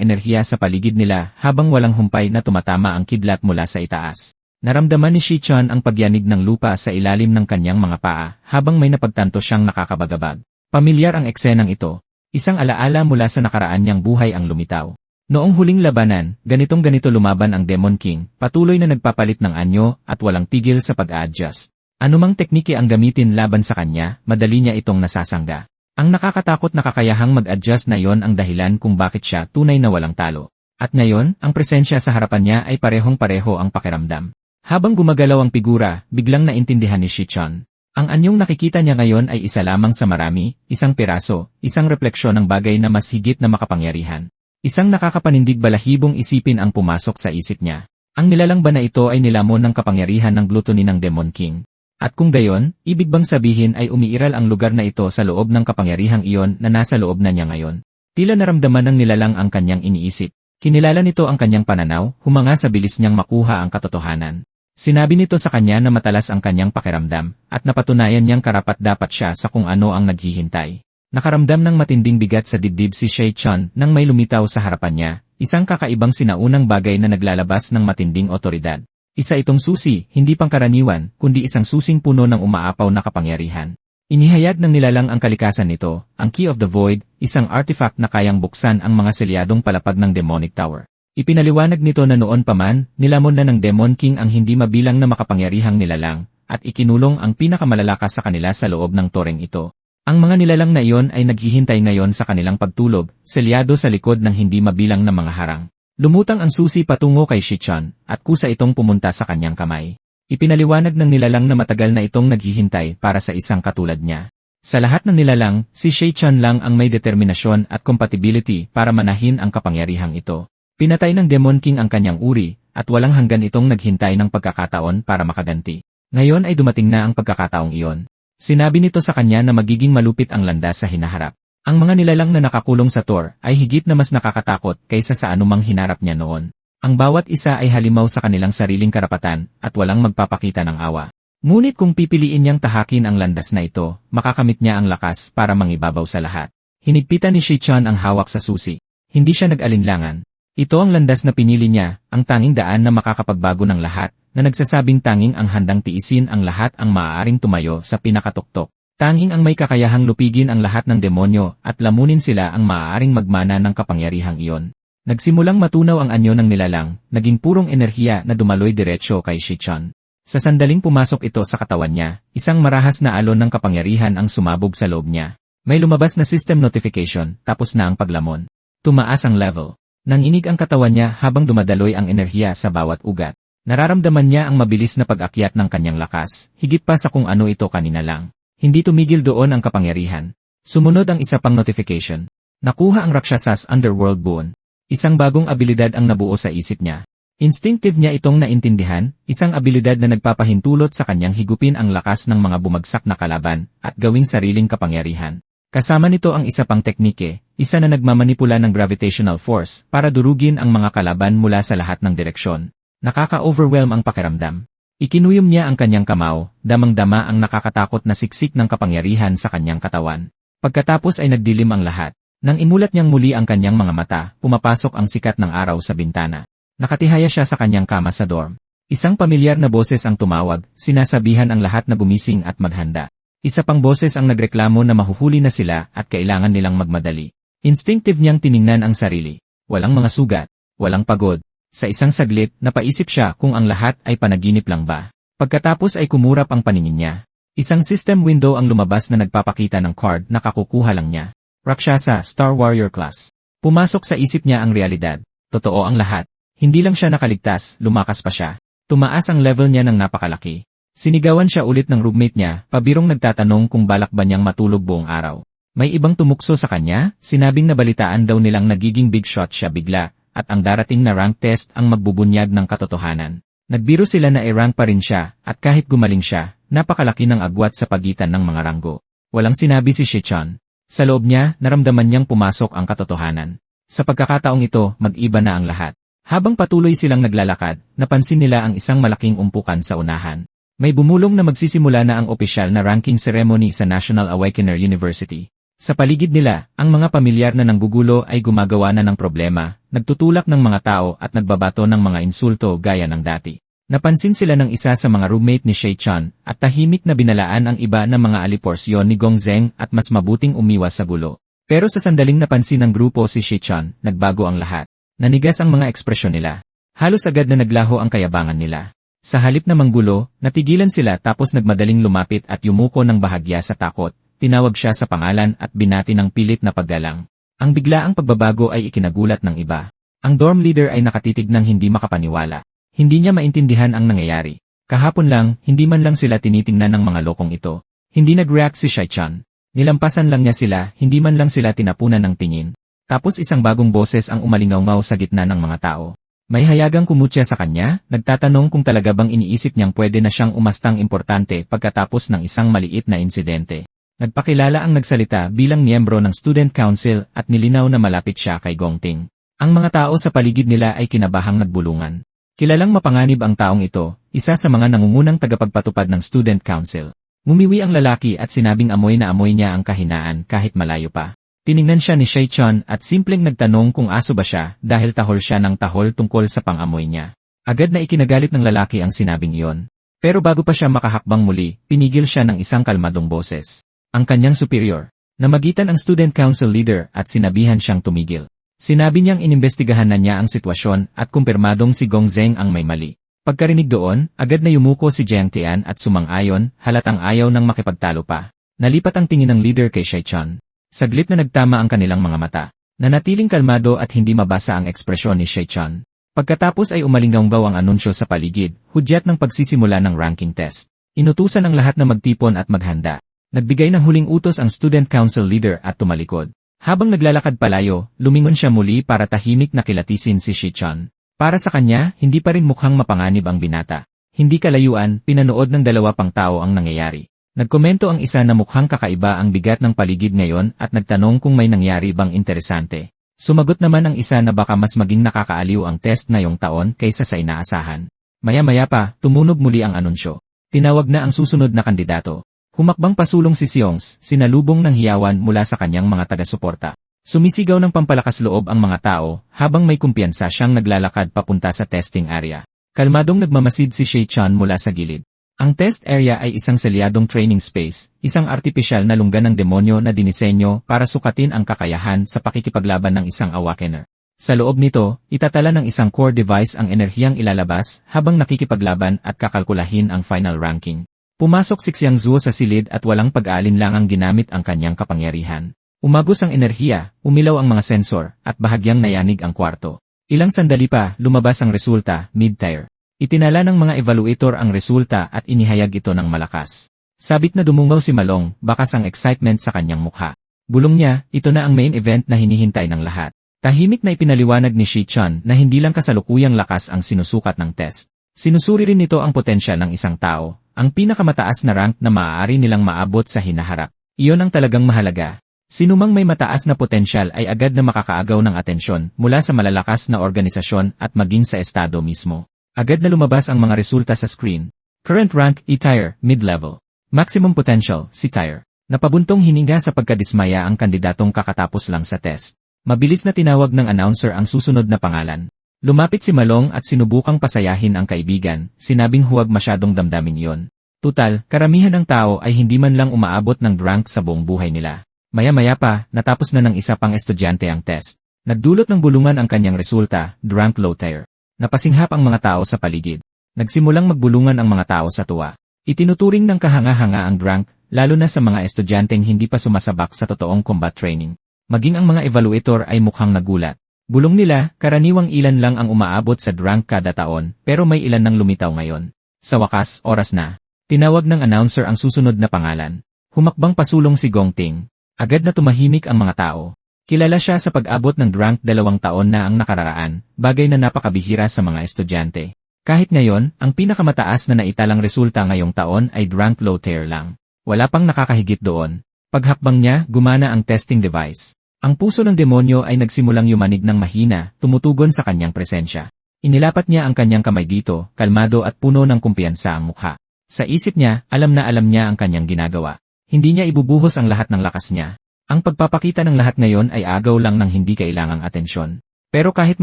enerhiya sa paligid nila habang walang humpay na tumatama ang kidlat mula sa itaas. Naramdaman ni Shechan ang pagyanig ng lupa sa ilalim ng kanyang mga paa habang may napagtanto siyang nakakabagabag. Pamilyar ang eksenang ito. Isang alaala mula sa nakaraan niyang buhay ang lumitaw. Noong huling labanan, ganito lumaban ang Demon King, patuloy na nagpapalit ng anyo at walang tigil sa pag-a-adjust. Anumang teknike ang gamitin laban sa kanya, madali niya itong nasasangga. Ang nakakatakot na kakayahang mag-adjust na yon ang dahilan kung bakit siya tunay na walang talo. At ngayon, ang presensya sa harapan niya ay parehong-pareho ang pakiramdam. Habang gumagalaw ang figura, biglang naintindihan ni Shechan. Ang anyong nakikita niya ngayon ay isa lamang sa marami, isang piraso, isang refleksyon ng bagay na mas higit na makapangyarihan. Isang nakakapanindig balahibong isipin ang pumasok sa isip niya. Ang nilalang ba na ito ay nilamon ng kapangyarihan ng gluttony ng Demon King? At kung gayon, ibig bang sabihin ay umiiral ang lugar na ito sa loob ng kapangyarihang iyon na nasa loob na niya ngayon? Tila naramdaman ng nilalang ang kanyang iniisip. Kinilala nito ang kanyang pananaw, humanga sa bilis niyang makuha ang katotohanan. Sinabi nito sa kanya na matalas ang kanyang pakiramdam, at napatunayan niyang karapat-dapat siya sa kung ano ang naghihintay. Nakaramdam ng matinding bigat sa dibdib si Shechan nang may lumitaw sa harapan niya, isang kakaibang sinaunang bagay na naglalabas ng matinding otoridad. Isa itong susi, hindi pangkaraniwan, kundi isang susing puno ng umaapaw na kapangyarihan. Inihayag ng nilalang ang kalikasan nito, ang Key of the Void, isang artifact na kayang buksan ang mga selyadong palapag ng Demonic Tower. Ipinaliwanag nito na noon pa man, nilamon na ng Demon King ang hindi mabilang na makapangyarihang nilalang, at ikinulong ang pinakamalalakas sa kanila sa loob ng toreng ito. Ang mga nilalang na iyon ay naghihintay ngayon sa kanilang pagtulog, selyado sa likod ng hindi mabilang na mga harang. Lumutang ang susi patungo kay Shechan, at kusa itong pumunta sa kanyang kamay. Ipinaliwanag ng nilalang na matagal na itong naghihintay para sa isang katulad niya. Sa lahat ng nilalang, si Shechan lang ang may determinasyon at compatibility para manahin ang kapangyarihang ito. Pinatay ng Demon King ang kanyang uri, at walang hanggan itong naghintay ng pagkakataon para makaganti. Ngayon ay dumating na ang pagkakataong iyon. Sinabi nito sa kanya na magiging malupit ang landas sa hinaharap. Ang mga nilalang na nakakulong sa Tor ay higit na mas nakakatakot kaysa sa anumang hinarap niya noon. Ang bawat isa ay halimaw sa kanilang sariling karapatan at walang magpapakita ng awa. Ngunit kung pipiliin niyang tahakin ang landas na ito, makakamit niya ang lakas para mangibabaw sa lahat. Hinigpitan ni Shechan ang hawak sa susi. Hindi siya nag-alinlangan. Ito ang landas na pinili niya, ang tanging daan na makakapagbago ng lahat, na nagsasabing tanging ang handang tiisin ang lahat ang maaaring tumayo sa pinakatuktok. Tanging ang may kakayahang lupigin ang lahat ng demonyo at lamunin sila ang maaaring magmana ng kapangyarihang iyon. Nagsimulang matunaw ang anyo ng nilalang, naging purong enerhiya na dumaloy diretsyo kay Shichon. Sa sandaling pumasok ito sa katawan niya, isang marahas na alon ng kapangyarihan ang sumabog sa loob niya. May lumabas na system notification, tapos na ang paglamon. Tumaas ang level. Nanginig ang katawan niya habang dumadaloy ang enerhiya sa bawat ugat. Nararamdaman niya ang mabilis na pag-akyat ng kanyang lakas, higit pa sa kung ano ito kanina lang. Hindi tumigil doon ang kapangyarihan. Sumunod ang isa pang notification. Nakuha ang Rakshasas Underworld Boon. Isang bagong abilidad ang nabuo sa isip niya. Instinctive niya itong naintindihan, isang abilidad na nagpapahintulot sa kanyang higupin ang lakas ng mga bumagsak na kalaban at gawing sariling kapangyarihan. Kasama nito ang isa pang teknike, isa na nagmamanipula ng gravitational force para durugin ang mga kalaban mula sa lahat ng direksyon. Nakaka-overwhelm ang pakiramdam. Ikinuyom niya ang kanyang kamao, damang-dama ang nakakatakot na siksik ng kapangyarihan sa kanyang katawan. Pagkatapos ay nagdilim ang lahat. Nang imulat niyang muli ang kanyang mga mata, pumapasok ang sikat ng araw sa bintana. Nakatihaya siya sa kanyang kama sa dorm. Isang pamilyar na boses ang tumawag, sinasabihan ang lahat na gumising at maghanda. Isa pang boses ang nagreklamo na mahuhuli na sila at kailangan nilang magmadali. Instinctive niyang tiningnan ang sarili. Walang mga sugat, walang pagod. Sa isang saglit, napaisip siya kung ang lahat ay panaginip lang ba. Pagkatapos ay kumurap ang paningin niya. Isang system window ang lumabas na nagpapakita ng card na kakukuha lang niya. Rakshasa, Star Warrior Class. Pumasok sa isip niya ang realidad. Totoo ang lahat. Hindi lang siya nakaligtas, lumakas pa siya. Tumaas ang level niya ng napakalaki. Sinigawan siya ulit ng roommate niya, pabirong nagtatanong kung balak ba niyang matulog buong araw. May ibang tumukso sa kanya, sinabing nabalitaan daw nilang nagiging big shot siya bigla, at ang darating na rank test ang magbubunyag ng katotohanan. Nagbiro sila na i-rank pa rin siya, at kahit gumaling siya, napakalaki ng agwat sa pagitan ng mga ranggo. Walang sinabi si Shichon. Sa loob niya, naramdaman niyang pumasok ang katotohanan. Sa pagkakataong ito, mag-iba na ang lahat. Habang patuloy silang naglalakad, napansin nila ang isang malaking umpukan sa unahan. May bumulong na magsisimula na ang opisyal na ranking ceremony sa National Awakener University. Sa paligid nila, ang mga pamilyar na nanggugulo ay gumagawa na ng problema, nagtutulak ng mga tao at nagbabato ng mga insulto gaya ng dati. Napansin sila ng isa sa mga roommate ni Shichon at tahimik na binalaan ang iba ng mga aliporsyon ni Gongzeng at mas mabuting umiwas sa gulo. Pero sa sandaling napansin ng grupo si Shichon, nagbago ang lahat. Nanigas ang mga ekspresyon nila. Halos agad na naglaho ang kayabangan nila. Sa halip na manggulo, natigilan sila tapos nagmadaling lumapit at yumuko ng bahagya sa takot. Tinawag siya sa pangalan at binati ng pilit na paggalang. Ang biglaang pagbabago ay ikinagulat ng iba. Ang dorm leader ay nakatitig ng hindi makapaniwala. Hindi niya maintindihan ang nangyayari. Kahapon lang, hindi man lang sila tinitingnan ng mga lokong ito. Hindi nag-react si Shichon. Nilampasan lang niya sila, hindi man lang sila tinapunan ng tingin. Tapos isang bagong boses ang umalingaw-ngaw sa gitna ng mga tao. May hayagang kumutya sa kanya, nagtatanong kung talaga bang iniisip niyang pwede na siyang umastang importante pagkatapos ng isang maliit na insidente. Nagpakilala ang nagsalita bilang miyembro ng Student Council at nilinaw na malapit siya kay Gongting. Ang mga tao sa paligid nila ay kinabahang nagbulungan. Kilalang mapanganib ang taong ito, isa sa mga nangungunang tagapagpatupad ng Student Council. Ngumiwi ang lalaki at sinabing amoy na amoy niya ang kahinaan kahit malayo pa. Tiningnan siya ni Shichon at simpleng nagtanong kung aso ba siya dahil tahol siya ng tahol tungkol sa pang-amoy niya. Agad na ikinagalit ng lalaki ang sinabing iyon. Pero bago pa siya makahakbang muli, pinigil siya ng isang kalmadong boses. Ang kanyang superior. Namagitan ang Student Council leader at sinabihan siyang tumigil. Sinabi niyang inimbestigahan na niya ang sitwasyon at kumpirmadong si Gongzeng ang may mali. Pagkarinig doon, agad na yumuko si Jiang Tian at sumang-ayon, halatang ayaw nang makipagtalo pa. Nalipat ang tingin ng leader kay Shichon. Saglit na nagtama ang kanilang mga mata. Nanatiling kalmado at hindi mabasa ang ekspresyon ni Shichon. Pagkatapos ay umalinggaw ang anunsyo sa paligid, hudyat ng pagsisimula ng ranking test. Inutusan ang lahat na magtipon at maghanda. Nagbigay ng huling utos ang Student Council leader at tumalikod. Habang naglalakad palayo, lumingon siya muli para tahimik na kilatisin si Shichon. Para sa kanya, hindi pa rin mukhang mapanganib ang binata. Hindi kalayuan, pinanood ng dalawa pang tao ang nangyayari. Nagkomento ang isa na mukhang kakaiba ang bigat ng paligid ngayon at nagtanong kung may nangyari bang interesante. Sumagot naman ang isa na baka mas maging nakakaaliw ang test ngayong taon kaysa sa inaasahan. Maya-maya pa, tumunog muli ang anunsyo. Tinawag na ang susunod na kandidato. Humakbang pasulong si Seongs, sinalubong ng hiyawan mula sa kanyang mga taga-suporta. Sumisigaw ng pampalakas loob ang mga tao habang may kumpiyansa siyang naglalakad papunta sa testing area. Kalmadong nagmamasid si Shay-chan mula sa gilid. Ang test area ay isang selyadong training space, isang artipisyal na lungga ng demonyo na dinisenyo para sukatin ang kakayahan sa pakikipaglaban ng isang awakener. Sa loob nito, itatala ng isang core device ang enerhiyang ilalabas habang nakikipaglaban at kakalkulahin ang final ranking. Pumasok si Xiangzuo sa silid at walang pag-aalinlangang ginamit ang kanyang kapangyarihan. Umagos ang enerhiya, umilaw ang mga sensor, at bahagyang nayanig ang kwarto. Ilang sandali pa, lumabas ang resulta, mid-tier. Itinala ng mga evaluator ang resulta at inihayag ito ng malakas. Sabik na dumungaw si Malong, bakas ang excitement sa kanyang mukha. Bulong niya, ito na ang main event na hinihintay ng lahat. Tahimik na ipinaliwanag ni Shi-chan na hindi lang kasalukuyang lakas ang sinusukat ng test. Sinusuri rin nito ang potensyal ng isang tao, ang pinakamataas na rank na maaari nilang maabot sa hinaharap. Iyon ang talagang mahalaga. Sinumang may mataas na potensyal ay agad na makakaagaw ng atensyon mula sa malalakas na organisasyon at maging sa estado mismo. Agad na lumabas ang mga resulta sa screen. Current rank, E-tier, mid-level. Maximum potential, C-tier. Napabuntong hininga sa pagkadismaya ang kandidatong kakatapos lang sa test. Mabilis na tinawag ng announcer ang susunod na pangalan. Lumapit si Malong at sinubukang pasayahin ang kaibigan, sinabing huwag masyadong damdamin yon. Tutal, karamihan ng tao ay hindi man lang umaabot ng rank sa buong buhay nila. Maya-maya pa, natapos na ng isa pang estudyante ang test. Nagdulot ng bulungan ang kanyang resulta, rank low tier. Napasinghap ang mga tao sa paligid. Nagsimulang magbulungan ang mga tao sa tuwa. Itinuturing ng kahanga-hanga ang rank, lalo na sa mga estudyanteng hindi pa sumasabak sa totoong combat training. Maging ang mga evaluator ay mukhang nagulat. Bulong nila, karaniwang ilan lang ang umaabot sa rank kada taon, pero may ilan nang lumitaw ngayon. Sa wakas, oras na. Tinawag ng announcer ang susunod na pangalan. Humakbang pasulong si Gongting. Agad na tumahimik ang mga tao. Kilala siya sa pag-abot ng rank 2 taon na ang nakararaan, bagay na napakabihira sa mga estudyante. Kahit ngayon, ang pinakamataas na naitalang resulta ngayong taon ay rank low tier lang. Wala pang nakakahigit doon. Paghakbang niya, gumana ang testing device. Ang puso ng demonyo ay nagsimulang yumanig ng mahina, tumutugon sa kanyang presensya. Inilapat niya ang kanyang kamay dito, kalmado at puno ng kumpiyansa ang mukha. Sa isip niya, alam niya ang kanyang ginagawa. Hindi niya ibubuhos ang lahat ng lakas niya. Ang pagpapakita ng lahat ngayon ay agaw lang ng hindi kailangang atensyon. Pero kahit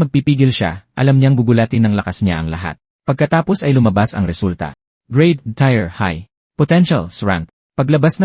magpipigil siya, alam niyang gugulatin ng lakas niya ang lahat. Pagkatapos ay lumabas ang resulta. Grade, tier, high. Potential, rank. Paglabas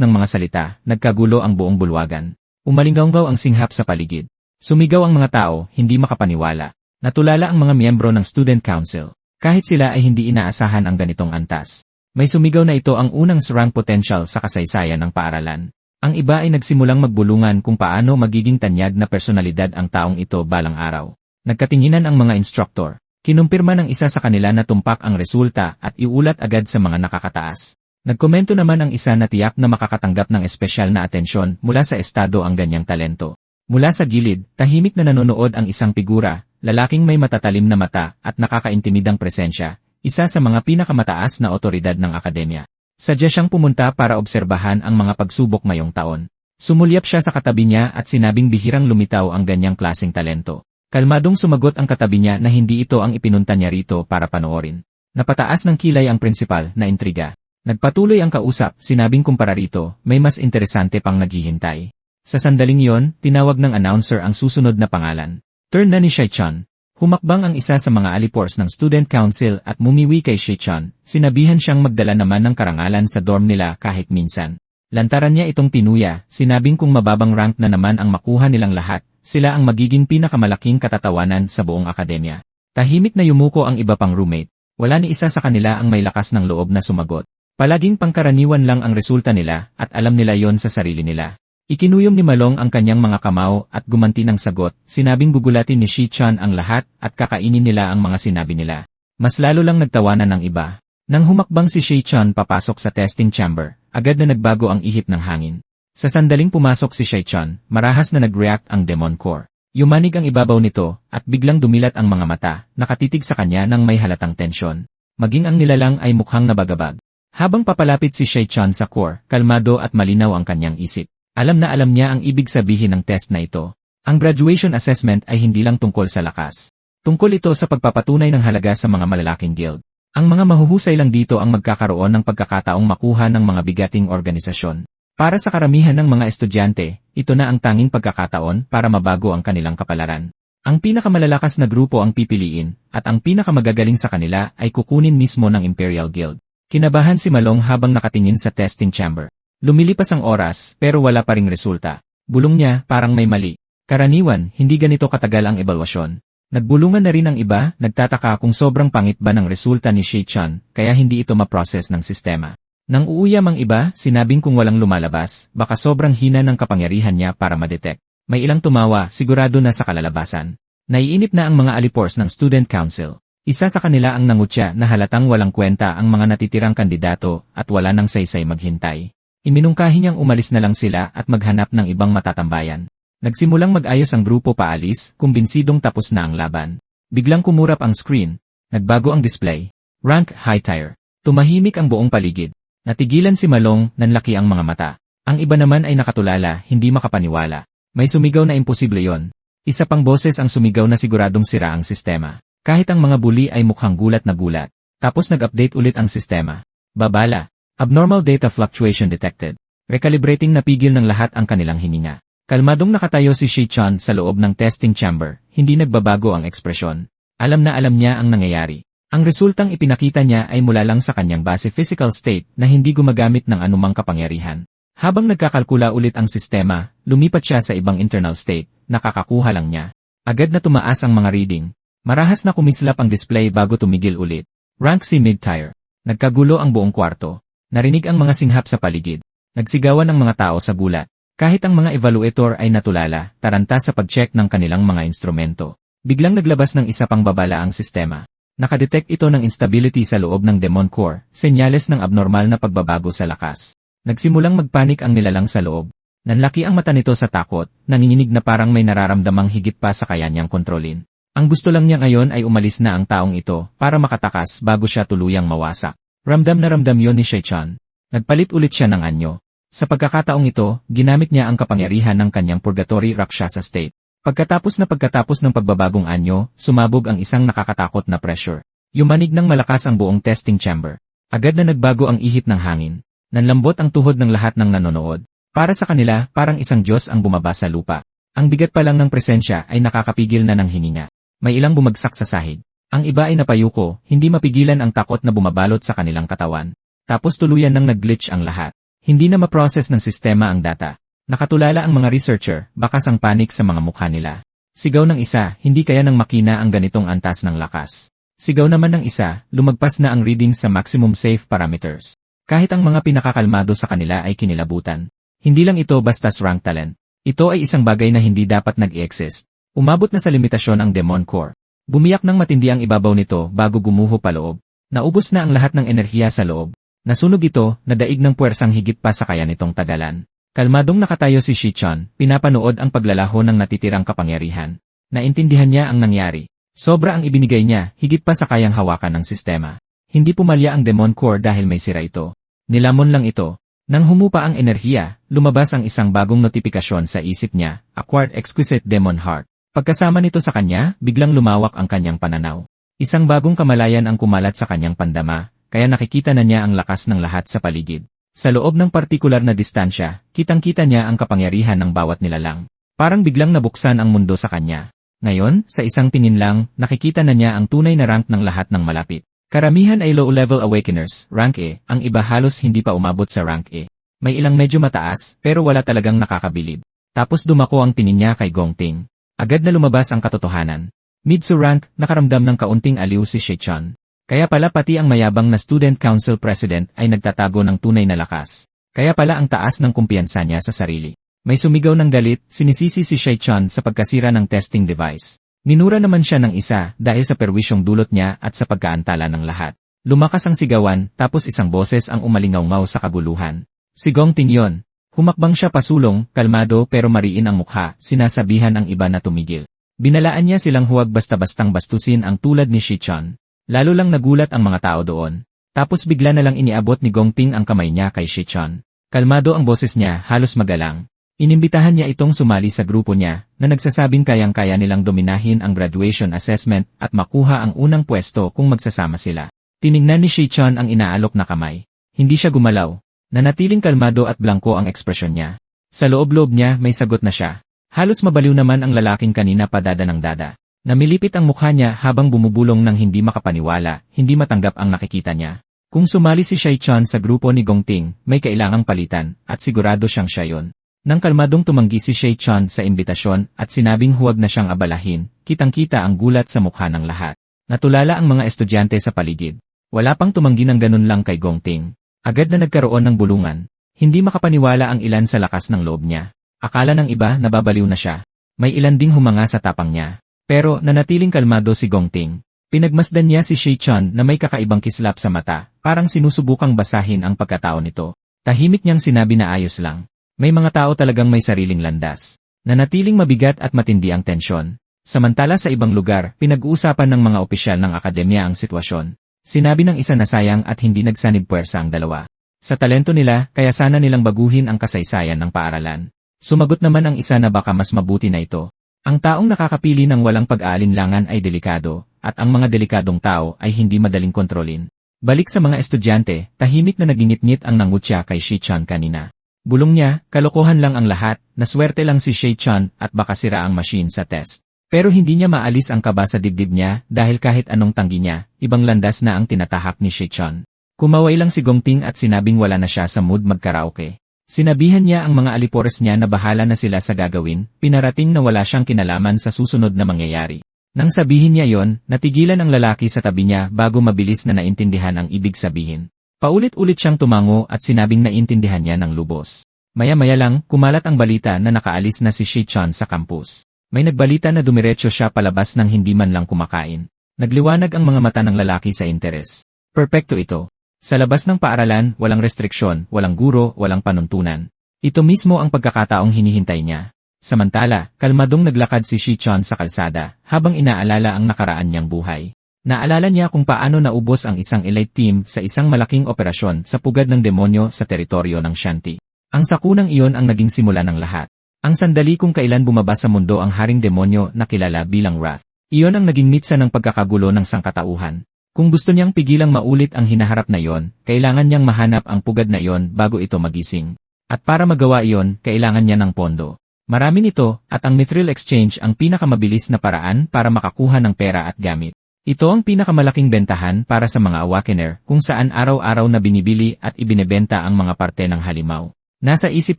ng mga salita, nagkagulo ang buong bulwagan. Umalinggaw ang singhap sa paligid. Sumigaw ang mga tao, hindi makapaniwala. Natulala ang mga miyembro ng student council. Kahit sila ay hindi inaasahan ang ganitong antas. May sumigaw na ito ang unang rank potential sa kasaysayan ng paaralan. Ang iba ay nagsimulang magbulungan kung paano magiging tanyag na personalidad ang taong ito balang araw. Nagkatinginan ang mga instructor. Kinumpirma ng isa sa kanila na tumpak ang resulta at iulat agad sa mga nakakataas. Nagkomento naman ang isa na tiyak na makakatanggap ng espesyal na atensyon mula sa estado ang ganyang talento. Mula sa gilid, tahimik na nanonood ang isang figura, lalaking may matatalim na mata at nakakaintimidang presensya, isa sa mga pinakamataas na otoridad ng akademya. Sadya siyang pumunta para obserbahan ang mga pagsubok ngayong taon. Sumulyap siya sa katabi niya at sinabing bihirang lumitaw ang ganyang klaseng talento. Kalmadong sumagot ang katabi niya na hindi ito ang ipinunta niya rito para panoorin. Napataas ng kilay ang prinsipal na intriga. Nagpatuloy ang kausap, sinabing kumpara rito, may mas interesante pang naghihintay. Sa sandaling yon, tinawag ng announcer ang susunod na pangalan. Turn na ni Shi-chan. Humakbang ang isa sa mga alipors ng student council at mumiwi kay Shi-chan, sinabihan siyang magdala naman ng karangalan sa dorm nila kahit minsan. Lantaran niya itong tinuya, sinabing kung mababang rank na naman ang makuha nilang lahat, sila ang magiging pinakamalaking katatawanan sa buong akademya. Tahimik na yumuko ang iba pang roommate. Wala ni isa sa kanila ang may lakas ng loob na sumagot. Palaging pangkaraniwan lang ang resulta nila at alam nila yon sa sarili nila. Ikinuyom ni Malong ang kanyang mga kamao at gumanti ng sagot, sinabing gugulatin ni Shi-chan ang lahat at kakainin nila ang mga sinabi nila. Mas lalo lang nagtawanan ng iba. Nang humakbang si Shi-chan papasok sa testing chamber, agad na nagbago ang ihip ng hangin. Sa sandaling pumasok si Shi-chan, marahas na nag-react ang Demon Core. Yumanig ang ibabaw nito at biglang dumilat ang mga mata, nakatitig sa kanya ng may halatang tensyon. Maging ang nilalang ay mukhang nabagabag. Habang papalapit si Shi-chan sa core, kalmado at malinaw ang kanyang isip. Alam na alam niya ang ibig sabihin ng test na ito. Ang graduation assessment ay hindi lang tungkol sa lakas. Tungkol ito sa pagpapatunay ng halaga sa mga malalaking guild. Ang mga mahuhusay lang dito ang magkakaroon ng pagkakataong makuha ng mga bigating organisasyon. Para sa karamihan ng mga estudyante, ito na ang tanging pagkakataon para mabago ang kanilang kapalaran. Ang pinakamalalakas na grupo ang pipiliin, at ang pinakamagagaling sa kanila ay kukunin mismo ng Imperial Guild. Kinabahan si Malong habang nakatingin sa testing chamber. Lumilipas ang oras, pero wala pa ring resulta. Bulong niya, parang may mali. Karaniwan, hindi ganito katagal ang ebalwasyon. Nagbulungan na rin ang iba, nagtataka kung sobrang pangit ba ng resulta ni Shei-chan, kaya hindi ito ma-process ng sistema. Nang uuyam ang iba, sinabing kung walang lumalabas, baka sobrang hina ng kapangyarihan niya para ma-detect. May ilang tumawa, sigurado na sa kalalabasan. Naiinip na ang mga alipors ng Student Council. Isa sa kanila ang nangutya na halatang walang kwenta ang mga natitirang kandidato at wala nang saysay maghintay. Iminungkahi niyang umalis na lang sila at maghanap ng ibang matatambayan. Nagsimulang mag-ayos ang grupo paalis, kumbinsidong tapos na ang laban. Biglang kumurap ang screen. Nagbago ang display. Rank High Tier. Tumahimik ang buong paligid. Natigilan si Malong, nanlaki ang mga mata. Ang iba naman ay nakatulala, hindi makapaniwala. May sumigaw na imposible yon. Isa pang boses ang sumigaw na siguradong sira ang sistema. Kahit ang mga bully ay mukhang gulat na gulat. Tapos nag-update ulit ang sistema. Babala. Abnormal data fluctuation detected. Recalibrating napigil ng lahat ang kanilang hininga. Kalmadong nakatayo si Shei-chan sa loob ng testing chamber, hindi nagbabago ang ekspresyon. Alam na alam niya ang nangyayari. Ang resultang ipinakita niya ay mula lang sa kanyang base physical state na hindi gumagamit ng anumang kapangyarihan. Habang nagkakalkula ulit ang sistema, lumipat siya sa ibang internal state, nakakakuha lang niya. Agad na tumaas ang mga reading. Marahas na kumislap ang display bago tumigil ulit. Rank C mid-tier. Nagkagulo ang buong kwarto. Narinig ang mga singhap sa paligid. Nagsigawan ang mga tao sa gulat. Kahit ang mga evaluator ay natulala, taranta sa pag-check ng kanilang mga instrumento. Biglang naglabas ng isa pang babala ang sistema. Nakadetect ito ng instability sa loob ng Demon Core, senyales ng abnormal na pagbabago sa lakas. Nagsimulang magpanik ang nilalang sa loob. Nanlaki ang mata nito sa takot, nanginginig na parang may nararamdamang higit pa sa kaya niyang kontrolin. Ang gusto lang niya ngayon ay umalis na ang taong ito para makatakas bago siya tuluyang mawasak. Ramdam na ramdam yon ni Shei-chan. Nagpalit ulit siya ng anyo. Sa pagkakataong ito, ginamit niya ang kapangyarihan ng kanyang Purgatory Rakshasa State. Pagkatapos ng pagbabagong anyo, sumabog ang isang nakakatakot na pressure. Yumanig ng malakas ang buong testing chamber. Agad na nagbago ang ihip ng hangin. Nanlambot ang tuhod ng lahat ng nanonood. Para sa kanila, parang isang Diyos ang bumaba sa lupa. Ang bigat pa lang ng presensya ay nakakapigil na ng hininga. May ilang bumagsak sa sahig. Ang iba ay napayuko, hindi mapigilan ang takot na bumabalot sa kanilang katawan. Tapos tuluyan nang nag-glitch ang lahat. Hindi na ma-process ng sistema ang data. Nakatulala ang mga researcher, bakas ang panik sa mga mukha nila. Sigaw ng isa, hindi kaya ng makina ang ganitong antas ng lakas. Sigaw naman ng isa, lumagpas na ang reading sa maximum safe parameters. Kahit ang mga pinakakalmado sa kanila ay kinilabutan. Hindi lang ito bastas rank talent. Ito ay isang bagay na hindi dapat nag-exist. Umabot na sa limitasyon ang Demon Core. Bumiyak ng matindi ang ibabaw nito bago gumuho paloob. Naubos na ang lahat ng enerhiya sa loob. Nasunog ito, nadaig ng puwersang higit pa sa kaya nitong tagalan. Kalmadong nakatayo si Shei-chan, pinapanood ang paglalaho ng natitirang kapangyarihan. Naintindihan niya ang nangyari. Sobra ang ibinigay niya, higit pa sa kayang hawakan ng sistema. Hindi pumalya ang Demon Core dahil may sira ito. Nilamon lang ito. Nang humupa ang enerhiya, lumabas ang isang bagong notifikasyon sa isip niya, Acquired Exquisite Demon Heart. Pagkasama nito sa kanya, biglang lumawak ang kanyang pananaw. Isang bagong kamalayan ang kumalat sa kanyang pandama, kaya nakikita na niya ang lakas ng lahat sa paligid. Sa loob ng partikular na distansya, kitang-kita niya ang kapangyarihan ng bawat nilalang. Parang biglang nabuksan ang mundo sa kanya. Ngayon, sa isang tingin lang, nakikita na niya ang tunay na rank ng lahat ng malapit. Karamihan ay low-level awakeners, rank E, ang iba halos hindi pa umabot sa rank E. May ilang medyo mataas, pero wala talagang nakakabilib. Tapos dumako ang tingin niya kay Gongting. Agad na lumabas ang katotohanan. Mid-to rank, nakaramdam ng kaunting aliw si Shei-chan. Kaya pala pati ang mayabang na Student Council President ay nagtatago ng tunay na lakas. Kaya pala ang taas ng kumpiyansa niya sa sarili. May sumigaw ng galit, sinisisi si Shei-chan sa pagkasira ng testing device. Minura naman siya ng isa dahil sa perwisyong dulot niya at sa pagkaantala ng lahat. Lumakas ang sigawan, tapos isang boses ang umalingaw-ngaw sa kaguluhan. Si Gongting yon. Humakbang siya pasulong, kalmado pero mariin ang mukha, sinasabihan ang iba na tumigil. Binalaan niya silang huwag basta-bastang bastusin ang tulad ni Shei-chan. Lalo lang nagulat ang mga tao doon. Tapos bigla na lang iniabot ni Gongting ang kamay niya kay Shei-chan. Kalmado ang boses niya, halos magalang. Inimbitahan niya itong sumali sa grupo niya, na nagsasabing kayang-kaya nilang dominahin ang graduation assessment at makuha ang unang pwesto kung magsasama sila. Tiningnan ni Shei-chan ang inaalok na kamay. Hindi siya gumalaw. Nanatiling kalmado at blangko ang ekspresyon niya. Sa loob-loob niya may sagot na siya. Halos mabaliw naman ang lalaking kanina pa dada ng dada. Namilipit ang mukha niya habang bumubulong ng hindi makapaniwala, hindi matanggap ang nakikita niya. Kung sumali si Shai Chun sa grupo ni Gong Ting, may kailangang palitan, at sigurado siyang siya yun. Nang kalmadong tumanggi si Shai Chun sa imbitasyon at sinabing huwag na siyang abalahin, kitang-kita ang gulat sa mukha ng lahat. Natulala ang mga estudyante sa paligid. Wala pang tumanggi ng ganun lang kay Gong Ting. Agad na nagkaroon ng bulungan. Hindi makapaniwala ang ilan sa lakas ng loob niya. Akala ng iba nababaliw na siya. May ilan ding humanga sa tapang niya. Pero nanatiling kalmado si Gong Ting. Pinagmasdan niya si Shai Chun na may kakaibang kislap sa mata, parang sinusubukang basahin ang pagkatao nito. Tahimik niyang sinabi na ayos lang. May mga tao talagang may sariling landas. Nanatiling mabigat at matindi ang tensyon. Samantala sa ibang lugar, pinag-uusapan ng mga opisyal ng akademya ang sitwasyon. Sinabi ng isa na sayang at hindi nagsanib puwersa ang dalawa. Sa talento nila, kaya sana nilang baguhin ang kasaysayan ng paaralan. Sumagot naman ang isa na baka mas mabuti na ito. Ang taong nakakapili ng walang pag-aalinlangan ay delikado, at ang mga delikadong tao ay hindi madaling kontrolin. Balik sa mga estudyante, tahimik na nagingit-ngit ang nangutya kay Shai Chun kanina. Bulong niya, kalokohan lang ang lahat, naswerte lang si Shai Chun at baka sira ang machine sa test. Pero hindi niya maalis ang kaba sa dibdib niya dahil kahit anong tanggi niya, ibang landas na ang tinatahak ni Shai Chun. Kumaway lang si Gong Ting at sinabing wala na siya sa mood magkaraoke. Sinabihan niya ang mga alipores niya na bahala na sila sa gagawin, pinarating na wala siyang kinalaman sa susunod na mangyayari. Nang sabihin niya yon, natigilan ang lalaki sa tabi niya bago mabilis na naintindihan ang ibig sabihin. Paulit-ulit siyang tumango at sinabing naintindihan niya ng lubos. Maya-maya lang, kumalat ang balita na nakaalis na si Shai Chun sa campus. May nagbalita na dumiretso siya palabas nang hindi man lang kumakain. Nagliwanag ang mga mata ng lalaki sa interes. Perpekto ito. Sa labas ng paaralan, walang restriksyon, walang guro, walang panuntunan. Ito mismo ang pagkakataong hinihintay niya. Samantala, kalmadong naglakad si Shai Chun sa kalsada, habang inaalala ang nakaraan niyang buhay. Naalala niya kung paano naubos ang isang elite team sa isang malaking operasyon sa pugad ng demonyo sa teritoryo ng Shanti. Ang sakunang iyon ang naging simula ng lahat. Ang sandali kung kailan bumaba sa mundo ang haring demonyo na kilala bilang Wrath. Iyon ang naging mitsa ng pagkakagulo ng sangkatauhan. Kung gusto niyang pigilang maulit ang hinaharap na iyon, kailangan niyang mahanap ang pugad na iyon bago ito magising. At para magawa iyon, kailangan niya ng pondo. Marami nito, at ang Mithril Exchange ang pinakamabilis na paraan para makakuha ng pera at gamit. Ito ang pinakamalaking bentahan para sa mga Awakener kung saan araw-araw na binibili at ibinebenta ang mga parte ng halimaw. Nasa isip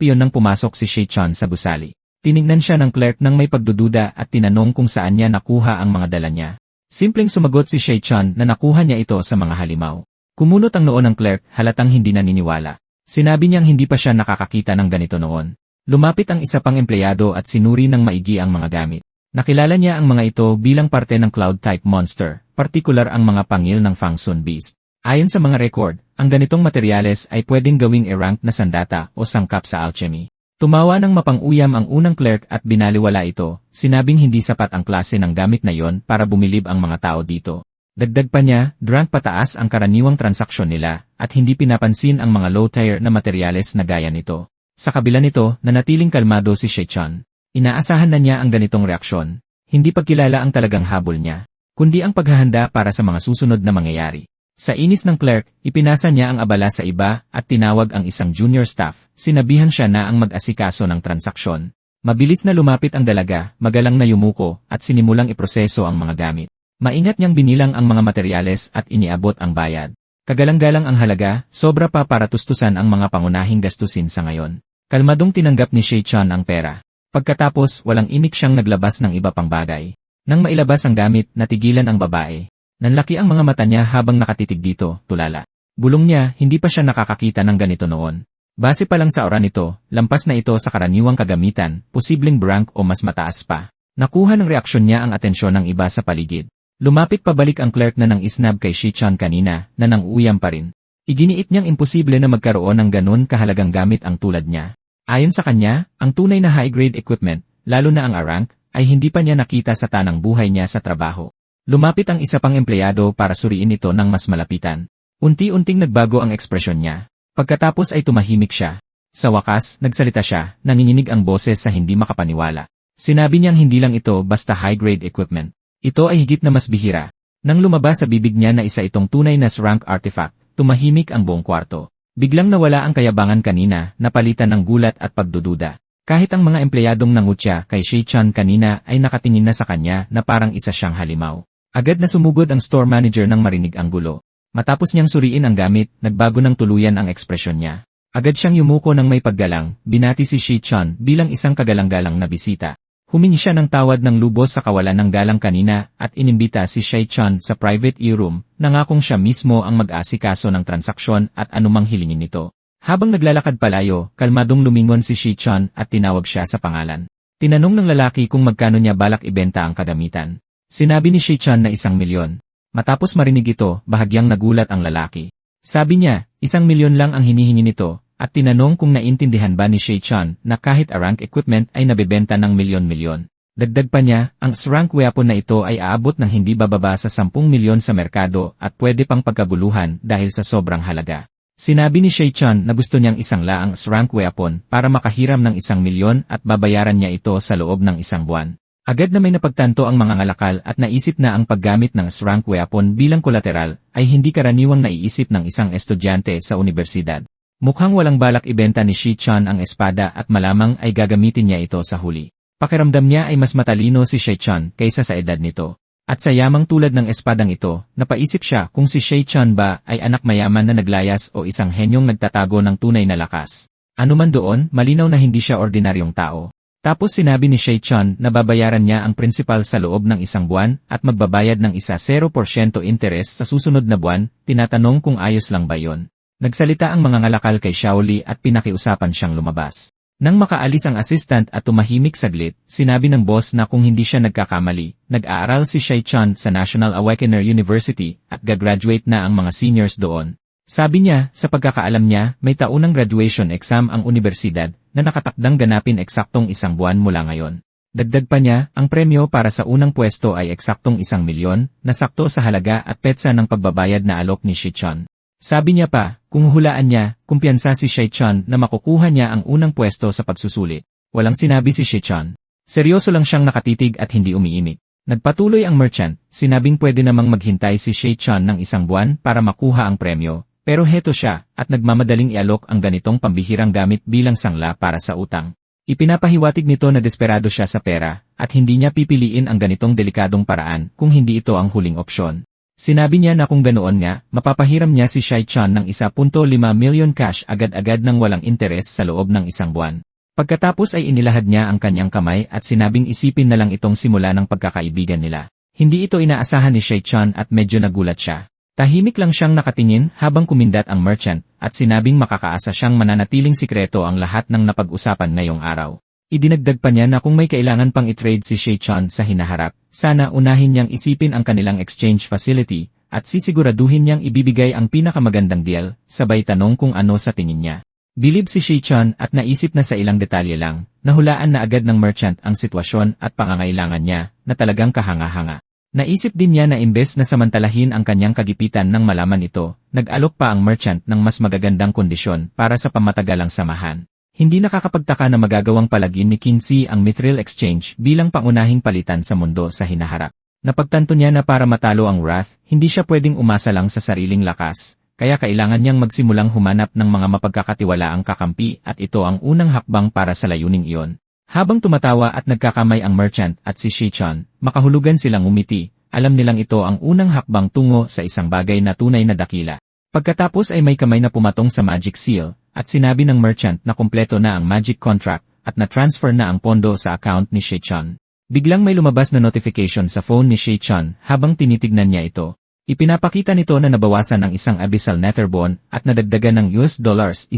iyon nang pumasok si Shai Chun sa gusali. Tinignan siya ng clerk nang may pagdududa at tinanong kung saan niya nakuha ang mga dala niya. Simpleng sumagot si Shai Chun na nakuha niya ito sa mga halimaw. Kumunot ang noo ng clerk, halatang hindi naniniwala. Sinabi niyang hindi pa siya nakakakita ng ganito noon. Lumapit ang isa pang empleyado at sinuri ng maigi ang mga gamit. Nakilala niya ang mga ito bilang parte ng Cloud-type monster, partikular ang mga pangil ng Fang Sun Beast. Ayon sa mga record, ang ganitong materyales ay pwedeng gawing e-rank na sandata o sangkap sa alchemy. Tumawa ng mapang-uyam ang unang clerk at binaliwala ito, sinabing hindi sapat ang klase ng gamit na yon para bumilib ang mga tao dito. Dagdag pa niya, drank pataas ang karaniwang transaksyon nila, at hindi pinapansin ang mga low-tier na materyales na gaya nito. Sa kabila nito, nanatiling kalmado si Shai Chun. Inaasahan na niya ang ganitong reaksyon. Hindi pagkilala ang talagang habol niya, kundi ang paghahanda para sa mga susunod na mangyayari. Sa inis ng clerk, ipinasa niya ang abala sa iba at tinawag ang isang junior staff, sinabihan siya na ang mag-asikaso ng transaksyon. Mabilis na lumapit ang dalaga, magalang na yumuko, at sinimulang iproseso ang mga gamit. Maingat niyang binilang ang mga materyales at iniabot ang bayad. Kagalang-galang ang halaga, sobra pa para tustusan ang mga pangunahing gastusin sa ngayon. Kalmadong tinanggap ni Shai Chun ang pera. Pagkatapos, walang imik siyang naglabas ng iba pang bagay. Nang mailabas ang gamit, natigilan ang babae. Nanlaki ang mga mata niya habang nakatitig dito, tulala. Bulong niya, hindi pa siya nakakakita ng ganito noon. Base pa lang sa aura nito, lampas na ito sa karaniwang kagamitan, posibleng rank o mas mataas pa. Nakuha ng reaksyon niya ang atensyon ng iba sa paligid. Lumapit pabalik ang clerk na nang isnab kay Shai Chun kanina, na nang uyam pa rin. Iginiit niyang imposible na magkaroon ng ganun kahalagang gamit ang tulad niya. Ayon sa kanya, ang tunay na high-grade equipment, lalo na ang A-rank, ay hindi pa niya nakita sa tanang buhay niya sa trabaho. Lumapit ang isa pang empleyado para suriin ito ng mas malapitan. Unti-unting nagbago ang ekspresyon niya. Pagkatapos ay tumahimik siya. Sa wakas, nagsalita siya, nanginginig ang boses sa hindi makapaniwala. Sinabi niyang hindi lang ito basta high-grade equipment. Ito ay higit na mas bihira. Nang lumabas sa bibig niya na isa itong tunay na rank artifact, tumahimik ang buong kwarto. Biglang nawala ang kayabangan kanina, napalitan ng gulat at pagdududa. Kahit ang mga empleyadong nangutya kay Shay-chan kanina ay nakatingin na sa kanya na parang isa siyang halimaw. Agad na sumugod ang store manager nang marinig ang gulo. Matapos niyang suriin ang gamit, nagbago ng tuluyan ang ekspresyon niya. Agad siyang yumuko ng may paggalang, binati si Shay-chan bilang isang kagalang-galang na bisita. Humingi siya ng tawad ng lubos sa kawalan ng galang kanina at inimbita si Shay-chan sa private e-room, nangakong siya mismo ang mag-asikaso ng transaksyon at anumang hilingin nito. Habang naglalakad palayo, kalmadong lumingon si Shay-chan at tinawag siya sa pangalan. Tinanong ng lalaki kung magkano niya balak ibenta ang kagamitan. Sinabi ni Shay-chan na 1,000,000. Matapos marinig ito, bahagyang nagulat ang lalaki. Sabi niya, 1,000,000 lang ang hinihingi nito, at tinanong kung naintindihan ba ni Shay-chan na kahit rank equipment ay nabebenta ng milyon-milyon. Dagdag pa niya, ang rank weapon na ito ay aabot ng hindi bababa sa 10,000,000 sa merkado at pwede pang pagkaguluhan dahil sa sobrang halaga. Sinabi ni Shay-chan na gusto niyang isang laang rank weapon para makahiram ng 1,000,000 at babayaran niya ito sa loob ng 1 buwan. Agad na may napagtanto ang mga ngalakal at naisip na ang paggamit ng rank weapon bilang kolateral ay hindi karaniwang naiisip ng isang estudyante sa unibersidad. Mukhang walang balak ibenta ni Shay-chan ang espada at malamang ay gagamitin niya ito sa huli. Pakiramdam niya ay mas matalino si Shay-chan kaysa sa edad nito. At sa yamang tulad ng espadang ito, napaisip siya kung si Shay-chan ba ay anak mayaman na naglayas o isang henyong nagtatago ng tunay na lakas. Ano man doon, malinaw na hindi siya ordinaryong tao. Tapos sinabi ni Shay-chan na babayaran niya ang principal sa loob ng 1 buwan at magbabayad ng 0% interes sa susunod na buwan, tinatanong kung ayos lang ba yon. Nagsalita ang mga ngalakal kay Shaoli at pinakiusapan siyang lumabas. Nang makaalis ang assistant at tumahimik saglit, sinabi ng boss na kung hindi siya nagkakamali, nag-aaral si Shay-chan sa National Awakener University at gagraduate na ang mga seniors doon. Sabi niya, sa pagkakaalam niya, may taunang graduation exam ang universidad na nakatakdang ganapin eksaktong 1 buwan mula ngayon. Dagdag pa niya, ang premyo para sa unang pwesto ay eksaktong 1,000,000 na sakto sa halaga at petsa ng pagbabayad na alok ni Shay-chan. Sabi niya pa, kung hulaan niya, kumpiyansa si Shay-chan na makukuha niya ang unang pwesto sa pagsusulit. Walang sinabi si Shay-chan. Seryoso lang siyang nakatitig at hindi umiimik. Nagpatuloy ang merchant, sinabing pwede namang maghintay si Shay-chan ng 1 buwan para makuha ang premyo. Pero heto siya, at nagmamadaling ialok ang ganitong pambihirang gamit bilang sangla para sa utang. Ipinapahiwatig nito na desperado siya sa pera, at hindi niya pipiliin ang ganitong delikadong paraan kung hindi ito ang huling opsyon. Sinabi niya na kung ganoon nga, mapapahiram niya si Shay-chan ng 1.5 million cash agad-agad ng walang interes sa loob ng 1 buwan. Pagkatapos ay inilahad niya ang kanyang kamay at sinabing isipin na lang itong simula ng pagkakaibigan nila. Hindi ito inaasahan ni Shay-chan at medyo nagulat siya. Tahimik lang siyang nakatingin habang kumindat ang merchant at sinabing makakaasa siyang mananatiling sikreto ang lahat ng napag-usapan ngayong araw. Idinagdag pa niya na kung may kailangan pang i-trade si Shay-chan sa hinaharap, sana unahin niyang isipin ang kanilang exchange facility at sisiguraduhin niyang ibibigay ang pinakamagandang deal, sabay tanong kung ano sa tingin niya. Bilib si Shay-chan at naisip na sa ilang detalye lang, nahulaan na agad ng merchant ang sitwasyon at pangangailangan niya na talagang kahanga-hanga. Naisip din niya na imbes na samantalahin ang kanyang kagipitan nang malaman ito, nag-alok pa ang merchant ng mas magagandang kondisyon para sa pamatagalang samahan. Hindi nakakapagtaka na magagawang palagin ni Kinsey ang Mithril Exchange bilang pangunahing palitan sa mundo sa hinaharap. Napagtanto niya na para matalo ang Wrath, hindi siya pwedeng umasa lang sa sariling lakas, kaya kailangan niyang magsimulang humanap ng mga mapagkakatiwalaang kakampi at ito ang unang hakbang para sa layuning iyon. Habang tumatawa at nagkakamay ang merchant at si Shay-chan, makahulugan silang umiti, alam nilang ito ang unang hakbang tungo sa isang bagay na tunay na dakila. Pagkatapos ay may kamay na pumatong sa magic seal, at sinabi ng merchant na kumpleto na ang magic contract at na-transfer na ang pondo sa account ni Shay-chan. Biglang may lumabas na notification sa phone ni Shay-chan habang tinitignan niya ito. Ipinapakita nito na nabawasan ang isang abyssal netherbone at nadagdagan ng $1,500,000.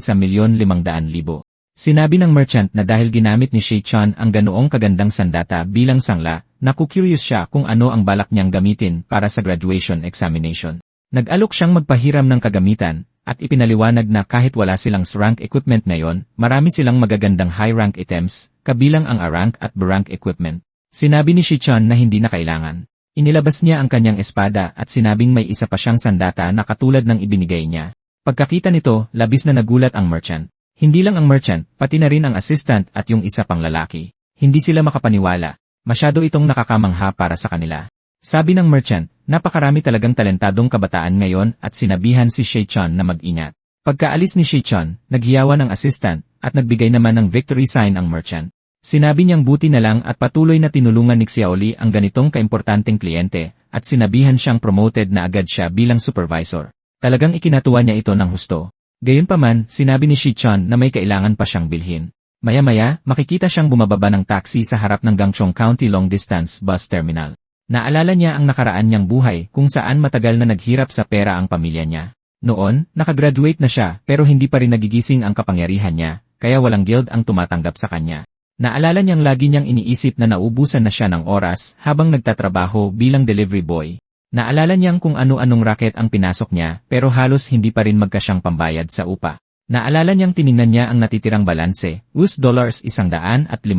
Sinabi ng merchant na dahil ginamit ni Shay-chan ang ganoong kagandang sandata bilang sangla, naku-curious siya kung ano ang balak niyang gamitin para sa graduation examination. Nag-alok siyang magpahiram ng kagamitan, at ipinaliwanag na kahit wala silang rank equipment ngayon, marami silang magagandang high-rank items, kabilang ang A-rank at B-rank equipment. Sinabi ni Shay-chan na hindi na kailangan. Inilabas niya ang kanyang espada at sinabing may isa pa siyang sandata na katulad ng ibinigay niya. Pagkakita nito, labis na nagulat ang merchant. Hindi lang ang merchant, pati na rin ang assistant at yung isa pang lalaki. Hindi sila makapaniwala. Masyado itong nakakamangha para sa kanila. Sabi ng merchant, napakarami talagang talentadong kabataan ngayon at sinabihan si Shay-chan na mag-ingat. Pagkaalis ni Shichon, naghiyawan ang assistant, at nagbigay naman ng victory sign ang merchant. Sinabi niyang buti na lang at patuloy na tinulungan ni Xiaoli ang ganitong kaimportanteng kliyente, at sinabihan siyang promoted na agad siya bilang supervisor. Talagang ikinatuwa niya ito ng husto. Gayunpaman, sinabi ni Shichon na may kailangan pa siyang bilhin. Maya-maya, makikita siyang bumababa ng taxi sa harap ng Gangchong County Long Distance Bus Terminal. Naalala niya ang nakaraan niyang buhay kung saan matagal na naghirap sa pera ang pamilya niya. Noon, nakagraduate na siya pero hindi pa rin nagigising ang kapangyarihan niya, kaya walang guild ang tumatanggap sa kanya. Naalala niyang lagi niyang iniisip na naubusan na siya ng oras habang nagtatrabaho bilang delivery boy. Naalala niyang kung ano-anong racket ang pinasok niya pero halos hindi pa rin magkasyang pambayad sa upa. Naalala niyang tiningnan niya ang natitirang balanse, $105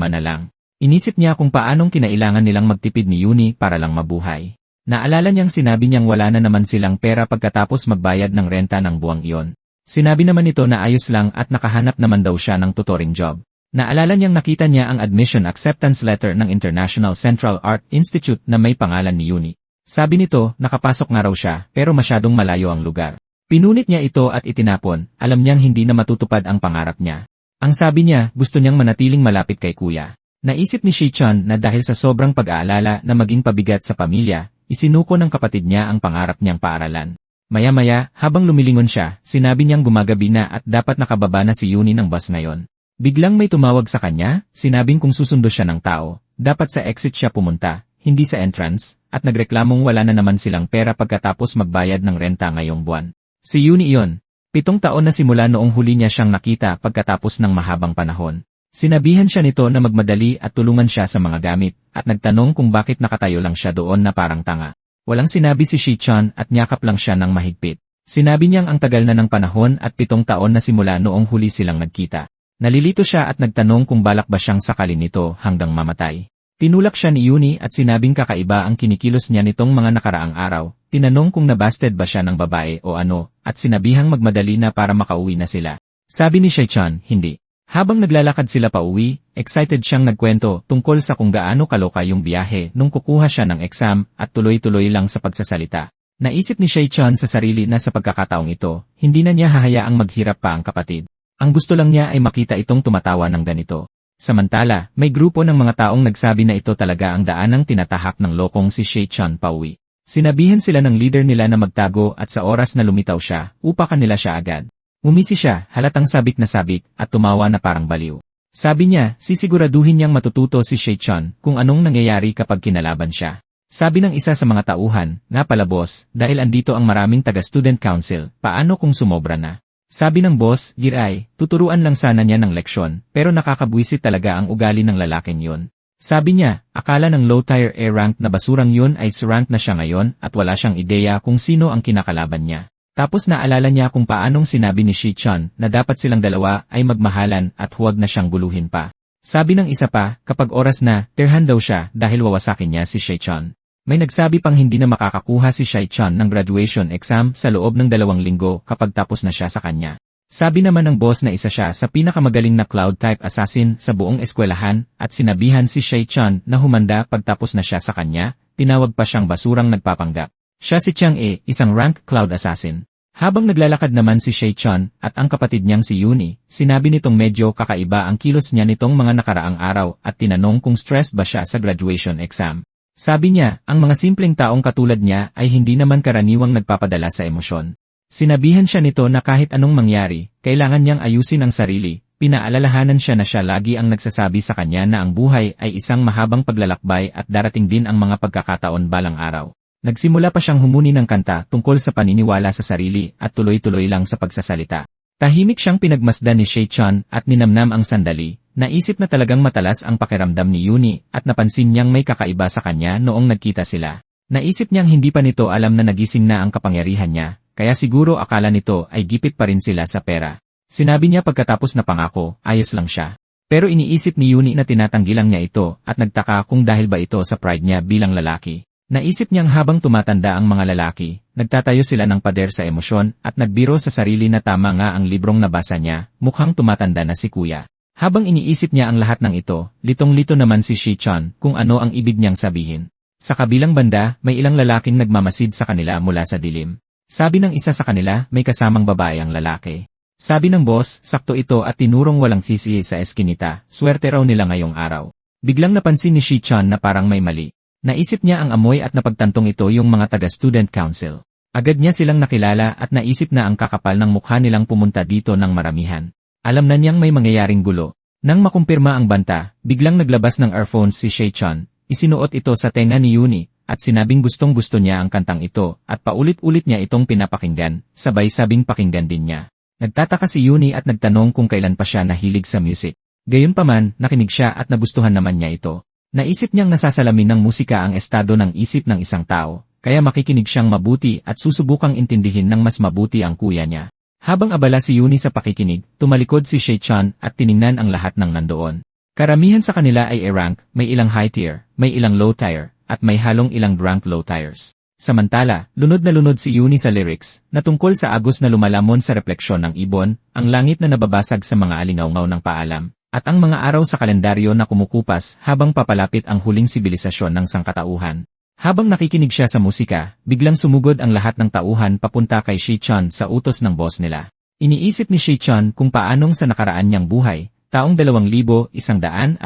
na lang. Inisip niya kung paanong kinailangan nilang magtipid ni Yuni para lang mabuhay. Naalala niyang sinabi niyang wala na naman silang pera pagkatapos magbayad ng renta ng buwang iyon. Sinabi naman nito na ayos lang at nakahanap naman daw siya ng tutoring job. Naalala niyang nakita niya ang admission acceptance letter ng International Central Art Institute na may pangalan ni Yuni. Sabi nito, nakapasok nga raw siya pero masyadong malayo ang lugar. Pinunit niya ito at itinapon, alam niyang hindi na matutupad ang pangarap niya. Ang sabi niya, gusto niyang manatiling malapit kay kuya. Naisip ni Shichon na dahil sa sobrang pag-aalala na maging pabigat sa pamilya, isinuko ng kapatid niya ang pangarap niyang paaralan. Maya-maya, habang lumilingon siya, sinabi niyang gumagabi na at dapat nakababa na si Yuni ng bus ngayon. Biglang may tumawag sa kanya, sinabing kung susundo siya ng tao, dapat sa exit siya pumunta, hindi sa entrance, at nagreklamong wala na naman silang pera pagkatapos magbayad ng renta ngayong buwan. Si Yuni iyon. 7 taon na simula noong huli niya siyang nakita pagkatapos ng mahabang panahon. Sinabihan siya nito na magmadali at tulungan siya sa mga gamit, at nagtanong kung bakit nakatayo lang siya doon na parang tanga. Walang sinabi si Shichon at niyakap lang siya ng mahigpit. Sinabi niyang ang tagal na ng panahon at 7 taon na simula noong huli silang nagkita. Nalilito siya at nagtanong kung balak ba siyang sakalin nito hanggang mamatay. Tinulak siya ni Yuni at sinabing kakaiba ang kinikilos niya nitong mga nakaraang araw. Tinanong kung nabasted ba siya ng babae o ano, at sinabihang magmadali na para makauwi na sila. Sabi ni Shichon, hindi. Habang naglalakad sila pa uwi, excited siyang nagkwento tungkol sa kung gaano kaloka yung biyahe nung kukuha siya ng exam at tuloy-tuloy lang sa pagsasalita. Naisip ni Shichon sa sarili na sa pagkakataong ito, hindi na niya hahayaang maghirap pa ang kapatid. Ang gusto lang niya ay makita itong tumatawa ng ganito. Samantala, may grupo ng mga taong nagsabi na ito talaga ang daanang tinatahak ng lokong si Shichon pauwi. Sinabihan sila ng leader nila na magtago at sa oras na lumitaw siya, upakan nila siya agad. Umisi siya, halatang sabik na sabik, at tumawa na parang baliw. Sabi niya, sisiguraduhin niyang matututo si Shichon kung anong nangyayari kapag kinalaban siya. Sabi ng isa sa mga tauhan, nga pala boss, dahil andito ang maraming taga-student council, paano kung sumobra na? Sabi ng boss, Giray, tuturuan lang sana niya ng leksyon, pero nakakabwisit talaga ang ugali ng lalaking yun. Sabi niya, akala ng low-tier A-rank na basurang yun ay S-rank na siya ngayon at wala siyang ideya kung sino ang kinakalaban niya. Tapos naalala niya kung paanong sinabi ni Shichon na dapat silang dalawa ay magmahalan at huwag na siyang guluhin pa. Sabi ng isa pa, kapag oras na, tirhan daw siya dahil wawasakin niya si Shichon. May nagsabi pang hindi na makakakuha si Shichon ng graduation exam sa loob ng 2 linggo kapag tapos na siya sa kanya. Sabi naman ng boss na isa siya sa pinakamagaling na cloud-type assassin sa buong eskwelahan at sinabihan si Shichon na humanda pagtapos na siya sa kanya, tinawag pa siyang basurang nagpapanggap. Siya si Chang'e, isang rank cloud assassin. Habang naglalakad naman si Shichon at ang kapatid niyang si Yuni, sinabi nitong medyo kakaiba ang kilos niya nitong mga nakaraang araw at tinanong kung stressed ba siya sa graduation exam. Sabi niya, ang mga simpleng taong katulad niya ay hindi naman karaniwang nagpapadala sa emosyon. Sinabihan siya nito na kahit anong mangyari, kailangan niyang ayusin ang sarili. Pinaalalahanan siya na siya lagi ang nagsasabi sa kanya na ang buhay ay isang mahabang paglalakbay at darating din ang mga pagkakataon balang araw. Nagsimula pa siyang humuni ng kanta tungkol sa paniniwala sa sarili at tuloy-tuloy lang sa pagsasalita. Tahimik siyang pinagmasdan ni Shichon at ninamnam ang sandali. Naisip na talagang matalas ang pakiramdam ni Yuni at napansin niyang may kakaiba sa kanya noong nagkita sila. Naisip niyang hindi pa nito alam na nagising na ang kapangyarihan niya, kaya siguro akala nito ay gipit pa rin sila sa pera. Sinabi niya pagkatapos na pangako, ayos lang siya. Pero iniisip ni Yuni na tinatanggi lang niya ito at nagtaka kung dahil ba ito sa pride niya bilang lalaki. Naisip niyang habang tumatanda ang mga lalaki, nagtatayo sila ng pader sa emosyon at nagbiro sa sarili na tama nga ang librong nabasa niya, mukhang tumatanda na si kuya. Habang iniisip niya ang lahat ng ito, litong-lito naman si Shichon kung ano ang ibig niyang sabihin. Sa kabilang banda, may ilang lalaking nagmamasid sa kanila mula sa dilim. Sabi ng isa sa kanila, may kasamang babae ang lalaki. Sabi ng boss, sakto ito at tinurong walang fisi sa eskinita, swerte raw nila ngayong araw. Biglang napansin ni Shi-chan na parang may mali. Naisip niya ang amoy at napagtantong ito yung mga taga-student council. Agad niya silang nakilala at naisip na ang kakapal ng mukha nilang pumunta dito ng maramihan. Alam na niyang may mangyayaring gulo. Nang makumpirma ang banta, biglang naglabas ng earphones si Shi-chan, isinuot ito sa tenga ni Yuni, at sinabing gustong-gusto niya ang kantang ito at paulit-ulit niya itong pinapakinggan, sabay sabing pakinggan din niya. Nagtataka si Yuni at nagtanong kung kailan pa siya nahilig sa music. Gayunpaman, nakinig siya at nagustuhan naman niya ito. Naisip niyang nasasalamin ng musika ang estado ng isip ng isang tao, kaya makikinig siyang mabuti at susubukang intindihin ng mas mabuti ang kuya niya. Habang abala si Yuni sa pakikinig, tumalikod si Shi-chan at tiningnan ang lahat ng nandoon. Karamihan sa kanila ay E-rank, may ilang high tier, may ilang low tier, at may halong ilang rank low tiers. Samantala, lunod na lunod si Yuni sa lyrics, na tungkol sa agos na lumalamon sa refleksyon ng ibon, ang langit na nababasag sa mga alingawngaw ng paalam, at ang mga araw sa kalendaryo na kumukupas habang papalapit ang huling sibilisasyon ng sangkatauhan. Habang nakikinig siya sa musika, biglang sumugod ang lahat ng tauhan papunta kay Shi-chan sa utos ng boss nila. Iniisip ni Shi-chan kung paanong sa nakaraan niyang buhay, taong 2160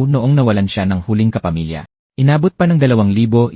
noong nawalan siya ng huling kapamilya. Inabot pa ng 2167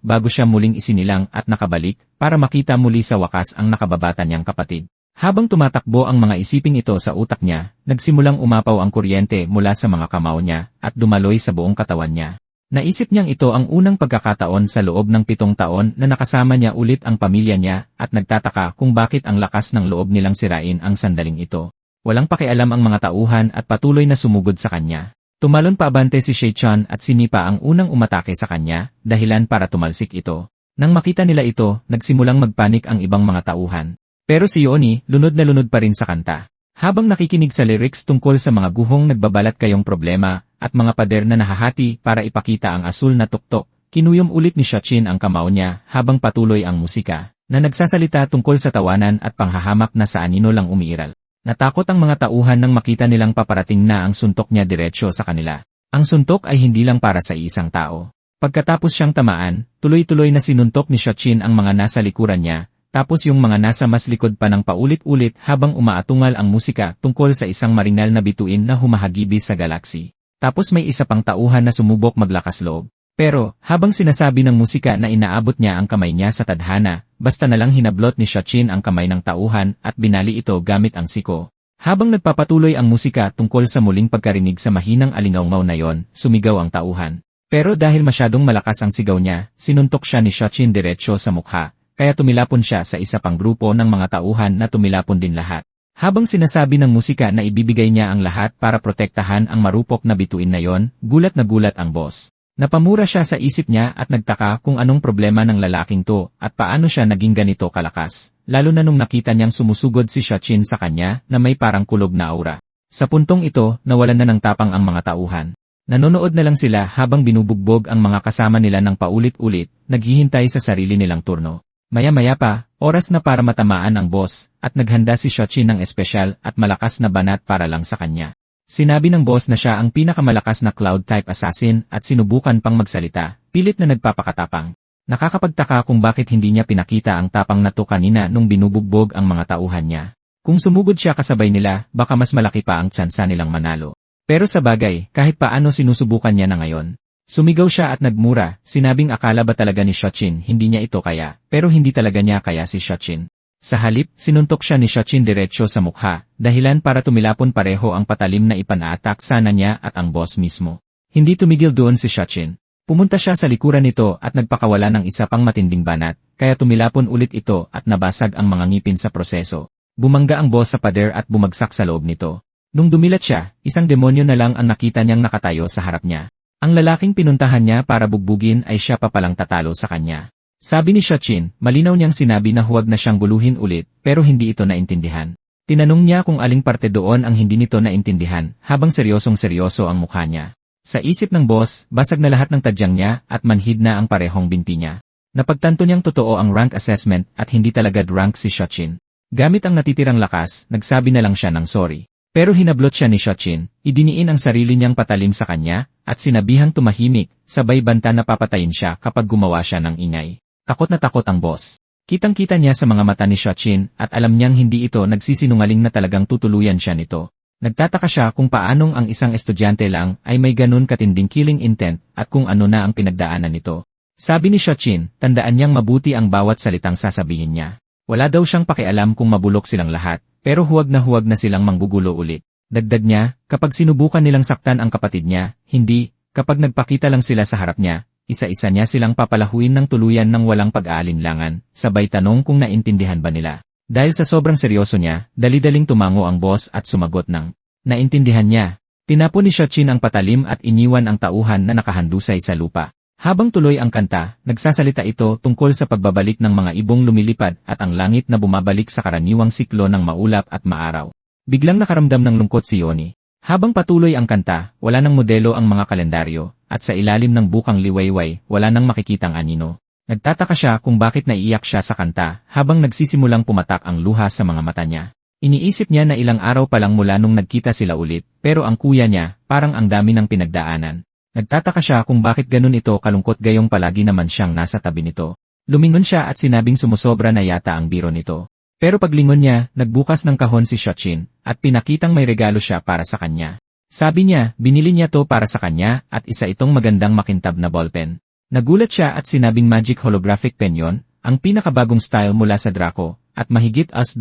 bago siya muling isinilang at nakabalik para makita muli sa wakas ang nakababata niyang kapatid. Habang tumatakbo ang mga isiping ito sa utak niya, nagsimulang umapaw ang kuryente mula sa mga kamao niya at dumaloy sa buong katawan niya. Naisip niyang ito ang unang pagkakataon sa loob ng 7 taon na nakasama niya ulit ang pamilya niya at nagtataka kung bakit ang lakas ng loob nilang sirain ang sandaling ito. Walang pakialam ang mga tauhan at patuloy na sumugod sa kanya. Tumalon paabante si Shi-chan at sinipa ang unang umatake sa kanya, dahilan para tumalsik ito. Nang makita nila ito, nagsimulang magpanik ang ibang mga tauhan. Pero si Yoni, lunod na lunod pa rin sa kanta. Habang nakikinig sa lyrics tungkol sa mga guhong nagbabalat kayong problema, at mga pader na nahahati para ipakita ang asul na tuktok, kinuyom ulit ni Shi-chan ang kamao niya habang patuloy ang musika, na nagsasalita tungkol sa tawanan at panghahamak na sa anino lang umiiral. Natakot ang mga tauhan nang makita nilang paparating na ang suntok niya diretsyo sa kanila. Ang suntok ay hindi lang para sa isang tao. Pagkatapos siyang tamaan, tuloy-tuloy na sinuntok ni Shi-chan ang mga nasa likuran niya, tapos yung mga nasa mas likod pa ng paulit-ulit habang umaatungal ang musika tungkol sa isang marinal na bituin na humahagibis sa galaksi. Tapos may isa pang tauhan na sumubok maglakas loob. Pero, habang sinasabi ng musika na inaabot niya ang kamay niya sa tadhana, basta nalang hinablot ni Shi-chan ang kamay ng tauhan at binali ito gamit ang siko. Habang nagpapatuloy ang musika tungkol sa muling pagkarinig sa mahinang alingawngaw na yon, sumigaw ang tauhan. Pero dahil masyadong malakas ang sigaw niya, sinuntok siya ni Shi-chan diretsyo sa mukha, kaya tumilapon siya sa isa pang grupo ng mga tauhan na tumilapon din lahat. Habang sinasabi ng musika na ibibigay niya ang lahat para protektahan ang marupok na bituin na yon, gulat na gulat ang boss. Napamura siya sa isip niya at nagtaka kung anong problema ng lalaking to at paano siya naging ganito kalakas, lalo na nung nakita niyang sumusugod si Shi-chan sa kanya na may parang kulob na aura. Sa puntong ito, nawalan na ng tapang ang mga tauhan. Nanonood na lang sila habang binubugbog ang mga kasama nila ng paulit-ulit, naghihintay sa sarili nilang turno. Maya-maya pa, oras na para matamaan ang boss, at naghanda si Shi-chan ng espesyal at malakas na banat para lang sa kanya. Sinabi ng boss na siya ang pinakamalakas na cloud-type assassin at sinubukan pang magsalita, pilit na nagpapakatapang. Nakakapagtaka kung bakit hindi niya pinakita ang tapang na to kanina nung binubugbog ang mga tauhan niya. Kung sumugod siya kasabay nila, baka mas malaki pa ang tsansa nilang manalo. Pero sa bagay, kahit paano sinusubukan niya na ngayon. Sumigaw siya at nagmura, sinabing akala ba talaga ni Shi-chan hindi niya ito kaya, pero hindi talaga niya kaya si Shi-chan. Sa halip, sinuntok siya ni Shi-chan diretsyo sa mukha, dahilan para tumilapon pareho ang patalim na ipanaatak sana niya at ang boss mismo. Hindi tumigil doon si Shi-chan. Pumunta siya sa likuran nito at nagpakawala ng isa pang matinding banat, kaya tumilapon ulit ito at nabasag ang mga ngipin sa proseso. Bumangga ang boss sa pader at bumagsak sa loob nito. Nung dumilat siya, isang demonyo na lang ang nakita niyang nakatayo sa harap niya. Ang lalaking pinuntahan niya para bugbugin ay siya pa palang tatalo sa kanya. Sabi ni Shi-chan, malinaw niyang sinabi na huwag na siyang guluhin ulit, pero hindi ito naintindihan. Tinanong niya kung aling parte doon ang hindi nito naintindihan, habang seryosong-seryoso ang mukha niya. Sa isip ng boss, basag na lahat ng tadyang niya at manhid na ang parehong binti niya. Napagtanto niyang totoo ang rank assessment at hindi talaga rank si Shi-chan. Gamit ang natitirang lakas, nagsabi na lang siya ng sorry. Pero hinablot siya ni Shi-chan, idiniin ang sarili niyang patalim sa kanya, at sinabihang tumahimik, sabay banta na papatayin siya kapag gumawa siya ng ingay. Takot na takot ang boss. Kitang-kita niya sa mga mata ni Shochin at alam niyang hindi ito nagsisinungaling na talagang tutuluyan siya nito. Nagtataka siya kung paanong ang isang estudyante lang ay may ganun katinding killing intent at kung ano na ang pinagdaanan nito. Sabi ni Shochin, tandaan niyang mabuti ang bawat salitang sasabihin niya. Wala daw siyang pakialam kung mabulok silang lahat, pero huwag na silang manggugulo ulit. Dagdag niya, kapag sinubukan nilang saktan ang kapatid niya, hindi, kapag nagpakita lang sila sa harap niya, isa-isa niya silang papalahuin ng tuluyan ng walang pag-aalinlangan, sabay tanong kung naintindihan ba nila. Dahil sa sobrang seryoso niya, dali-daling tumango ang boss at sumagot ng, naintindihan niya. Tinapon ni Shochin ang patalim at iniwan ang tauhan na nakahandusay sa lupa. Habang tuloy ang kanta, nagsasalita ito tungkol sa pagbabalik ng mga ibong lumilipad at ang langit na bumabalik sa karaniwang siklo ng maulap at maaraw. Biglang nakaramdam ng lungkot si Yoni. Habang patuloy ang kanta, wala nang modelo ang mga kalendaryo, at sa ilalim ng bukang liwayway, wala nang makikitang anino. Nagtataka siya kung bakit naiiyak siya sa kanta habang nagsisimulang pumatak ang luha sa mga mata niya. Iniisip niya na ilang araw pa lang mula nung nagkita sila ulit, pero ang kuya niya, parang ang dami ng pinagdaanan. Nagtataka siya kung bakit ganun ito kalungkot gayong palagi naman siyang nasa tabi nito. Lumingon siya at sinabing sumusobra na yata ang biro nito. Pero paglingon niya, nagbukas ng kahon si Shochin, at pinakitang may regalo siya para sa kanya. Sabi niya, binili niya to para sa kanya, at isa itong magandang makintab na ballpen. Nagulat siya at sinabing magic holographic pen yon, ang pinakabagong style mula sa Draco, at mahigit $1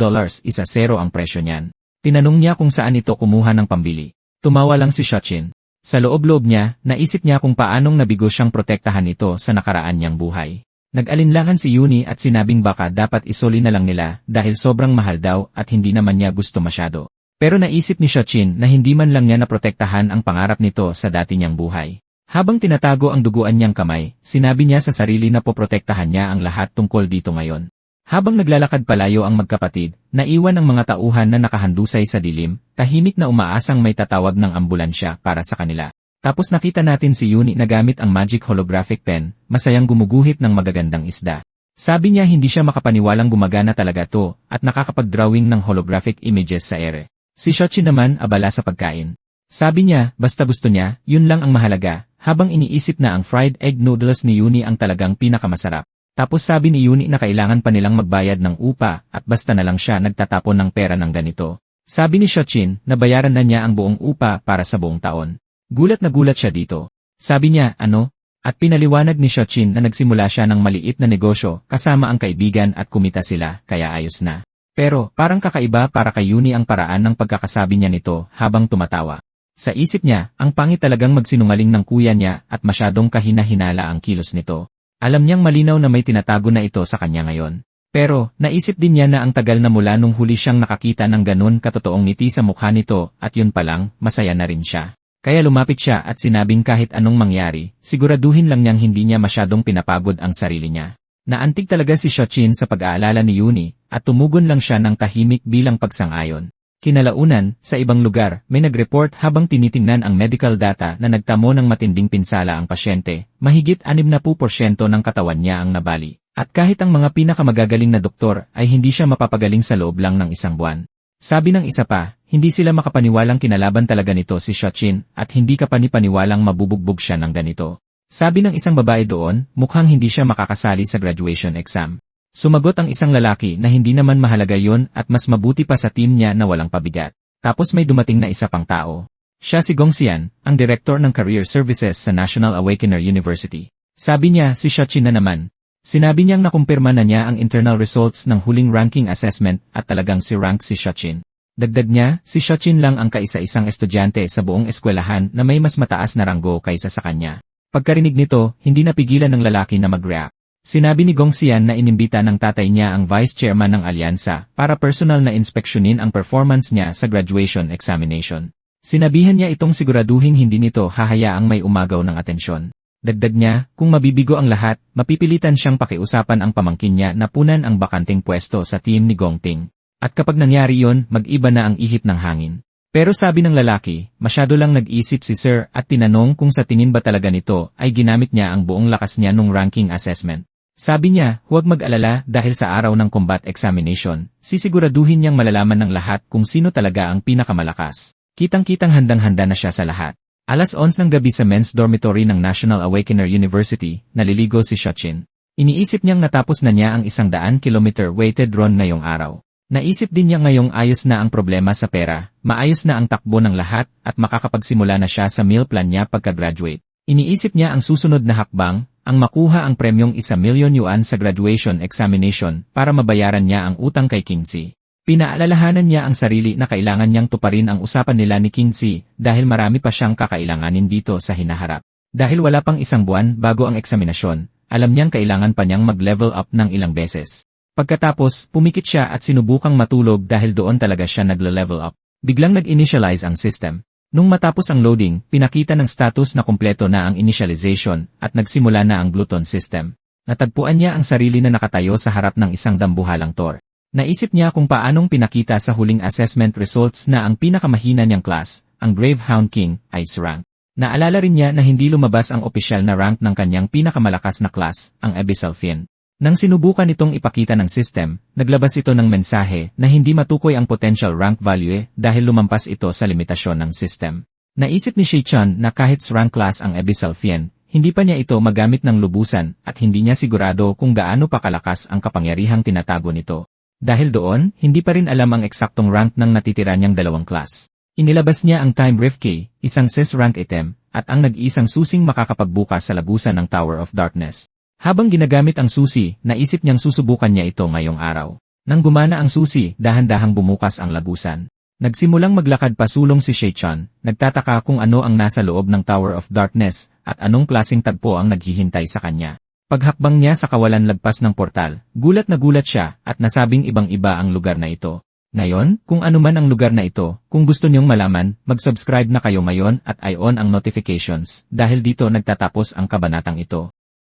ang presyo niyan. Tinanong niya kung saan ito kumuha ng pambili. Tumawa lang si Shochin. Sa loob-loob niya, naisip niya kung paanong nabigo siyang protektahan ito sa nakaraan niyang buhay. Nag-alinlangan si Yuni at sinabing baka dapat isoli na lang nila dahil sobrang mahal daw at hindi naman niya gusto masyado. Pero naisip ni Shochin na hindi man lang niya naprotektahan ang pangarap nito sa dati niyang buhay. Habang tinatago ang duguan niyang kamay, sinabi niya sa sarili na poprotektahan niya ang lahat tungkol dito ngayon. Habang naglalakad palayo ang magkapatid, naiwan ang mga tauhan na nakahandusay sa dilim, tahimik na umaasang may tatawag ng ambulansya para sa kanila. Tapos nakita natin si Yuni na gamit ang magic holographic pen, masayang gumuguhit ng magagandang isda. Sabi niya hindi siya makapaniwalang gumagana talaga to, at nakakapag-drawing ng holographic images sa ere. Si Shochin naman abala sa pagkain. Sabi niya, basta gusto niya, yun lang ang mahalaga, habang iniisip na ang fried egg noodles ni Yuni ang talagang pinakamasarap. Tapos sabi ni Yuni na kailangan pa nilang magbayad ng upa, at basta na lang siya nagtatapon ng pera ng ganito. Sabi ni Shochin, nabayaran na niya ang buong upa para sa buong taon. Gulat na gulat siya dito. Sabi niya, ano? At pinaliwanag ni Shochin na nagsimula siya ng maliit na negosyo kasama ang kaibigan at kumita sila, kaya ayos na. Pero, parang kakaiba para kay Yuni ang paraan ng pagkakasabi niya nito habang tumatawa. Sa isip niya, ang pangit talagang magsinungaling ng kuya niya at masyadong kahina-hinala ang kilos nito. Alam niyang malinaw na may tinatago na ito sa kanya ngayon. Pero, naisip din niya na ang tagal na mula nung huli siyang nakakita ng ganun katotoong ngiti sa mukha nito at yun palang, masaya na rin siya. Kaya lumapit siya at sinabing kahit anong mangyari, siguraduhin lang niyang hindi niya masyadong pinapagod ang sarili niya. Naantig talaga si Shochin sa pag-aalala ni Yuni, at tumugon lang siya ng tahimik bilang pagsang-ayon. Kinalaunan, sa ibang lugar, may nag-report habang tinitingnan ang medical data na nagtamo ng matinding pinsala ang pasyente, mahigit 60% ng katawan niya ang nabali. At kahit ang mga pinakamagagaling na doktor ay hindi siya mapapagaling sa loob lang ng isang buwan. Sabi ng isa pa, hindi sila makapaniwalang kinalaban talaga nito si Shochin at hindi kapani-paniwalang mabubugbog siya ng ganito. Sabi ng isang babae doon, mukhang hindi siya makakasali sa graduation exam. Sumagot ang isang lalaki na hindi naman mahalaga yon at mas mabuti pa sa team niya na walang pabigat. Tapos may dumating na isa pang tao. Siya si Gong Xian, ang director ng Career Services sa National Awakener University. Sabi niya si Shochin na naman. Sinabi niyang nakumpirma na niya ang internal results ng huling ranking assessment at talagang si rank si Shochin. Dagdag niya, si Shochin lang ang kaisa-isang estudyante sa buong eskwelahan na may mas mataas na ranggo kaysa sa kanya. Pagkarinig nito, hindi napigilan ng lalaki na mag-react. Sinabi ni Gong Xian na inimbita ng tatay niya ang vice chairman ng alyansa para personal na inspeksyonin ang performance niya sa graduation examination. Sinabihan niya itong siguraduhin hindi nito hahayaang may umagaw ng atensyon. Dagdag niya, kung mabibigo ang lahat, mapipilitan siyang pakiusapan ang pamangkin niya na punan ang bakanting pwesto sa team ni Gong Ting. At kapag nangyari yon, mag-iba na ang ihip ng hangin. Pero sabi ng lalaki, masyado lang nag-isip si Sir at tinanong kung sa tingin ba talaga nito ay ginamit niya ang buong lakas niya nung ranking assessment. Sabi niya, huwag mag-alala dahil sa araw ng combat examination, sisiguraduhin niyang malalaman ng lahat kung sino talaga ang pinakamalakas. Kitang-kitang handang-handa na siya sa lahat. 11:00 ng gabi sa men's dormitory ng National Awakener University, naliligo si Shochin. Iniisip niyang natapos na niya ang 100-kilometer weighted run ngayong araw. Naisip din niya ngayong ayos na ang problema sa pera, maayos na ang takbo ng lahat, at makakapagsimula na siya sa meal plan niya pagka-graduate. Iniisip niya ang susunod na hakbang, ang makuha ang premyong 1,000,000 yuan sa graduation examination para mabayaran niya ang utang kay King Si. Pinaalalahanan niya ang sarili na kailangan niyang tuparin ang usapan nila ni King Si dahil marami pa siyang kakailanganin dito sa hinaharap. Dahil wala pang isang buwan bago ang eksaminasyon, alam niyang kailangan pa niyang mag-level up ng ilang beses. Pagkatapos, pumikit siya at sinubukang matulog dahil doon talaga siya nagle-level up. Biglang nag-initialize ang system. Nung matapos ang loading, pinakita ng status na kumpleto na ang initialization at nagsimula na ang Bluetooth system. Natagpuan niya ang sarili na nakatayo sa harap ng isang dambuhalang tor. Naisip niya kung paanong pinakita sa huling assessment results na ang pinakamahina niyang class, ang Gravehound King, ay S rank. Naalala rin niya na hindi lumabas ang opisyal na rank ng kanyang pinakamalakas na class, ang Abyssal Fiend. Nang sinubukan itong ipakita ng system, naglabas ito ng mensahe na hindi matukoy ang potential rank value dahil lumampas ito sa limitasyon ng system. Naisip ni Shei-chan na kahit rank class ang Abyssal Fiend, hindi pa niya ito magamit ng lubusan at hindi niya sigurado kung gaano pa kalakas ang kapangyarihang tinatago nito. Dahil doon, hindi pa rin alam ang eksaktong rank ng natitira niyang dalawang class. Inilabas niya ang Time Rift Key, isang CES rank item, at ang nag-iisang susing makakapagbukas sa labusan ng Tower of Darkness. Habang ginagamit ang susi, naisip niyang susubukan niya ito ngayong araw. Nang gumana ang susi, dahan-dahang bumukas ang labusan. Nagsimulang maglakad pasulong si Shei-chan, nagtataka kung ano ang nasa loob ng Tower of Darkness, at anong klaseng tagpo ang naghihintay sa kanya. Paghakbang niya sa kawalan lagpas ng portal, gulat na gulat siya, at nasabing ibang-iba ang lugar na ito. Ngayon, kung ano man ang lugar na ito, kung gusto niyong malaman, mag-subscribe na kayo ngayon at i-on ang notifications, dahil dito nagtatapos ang kabanatang ito.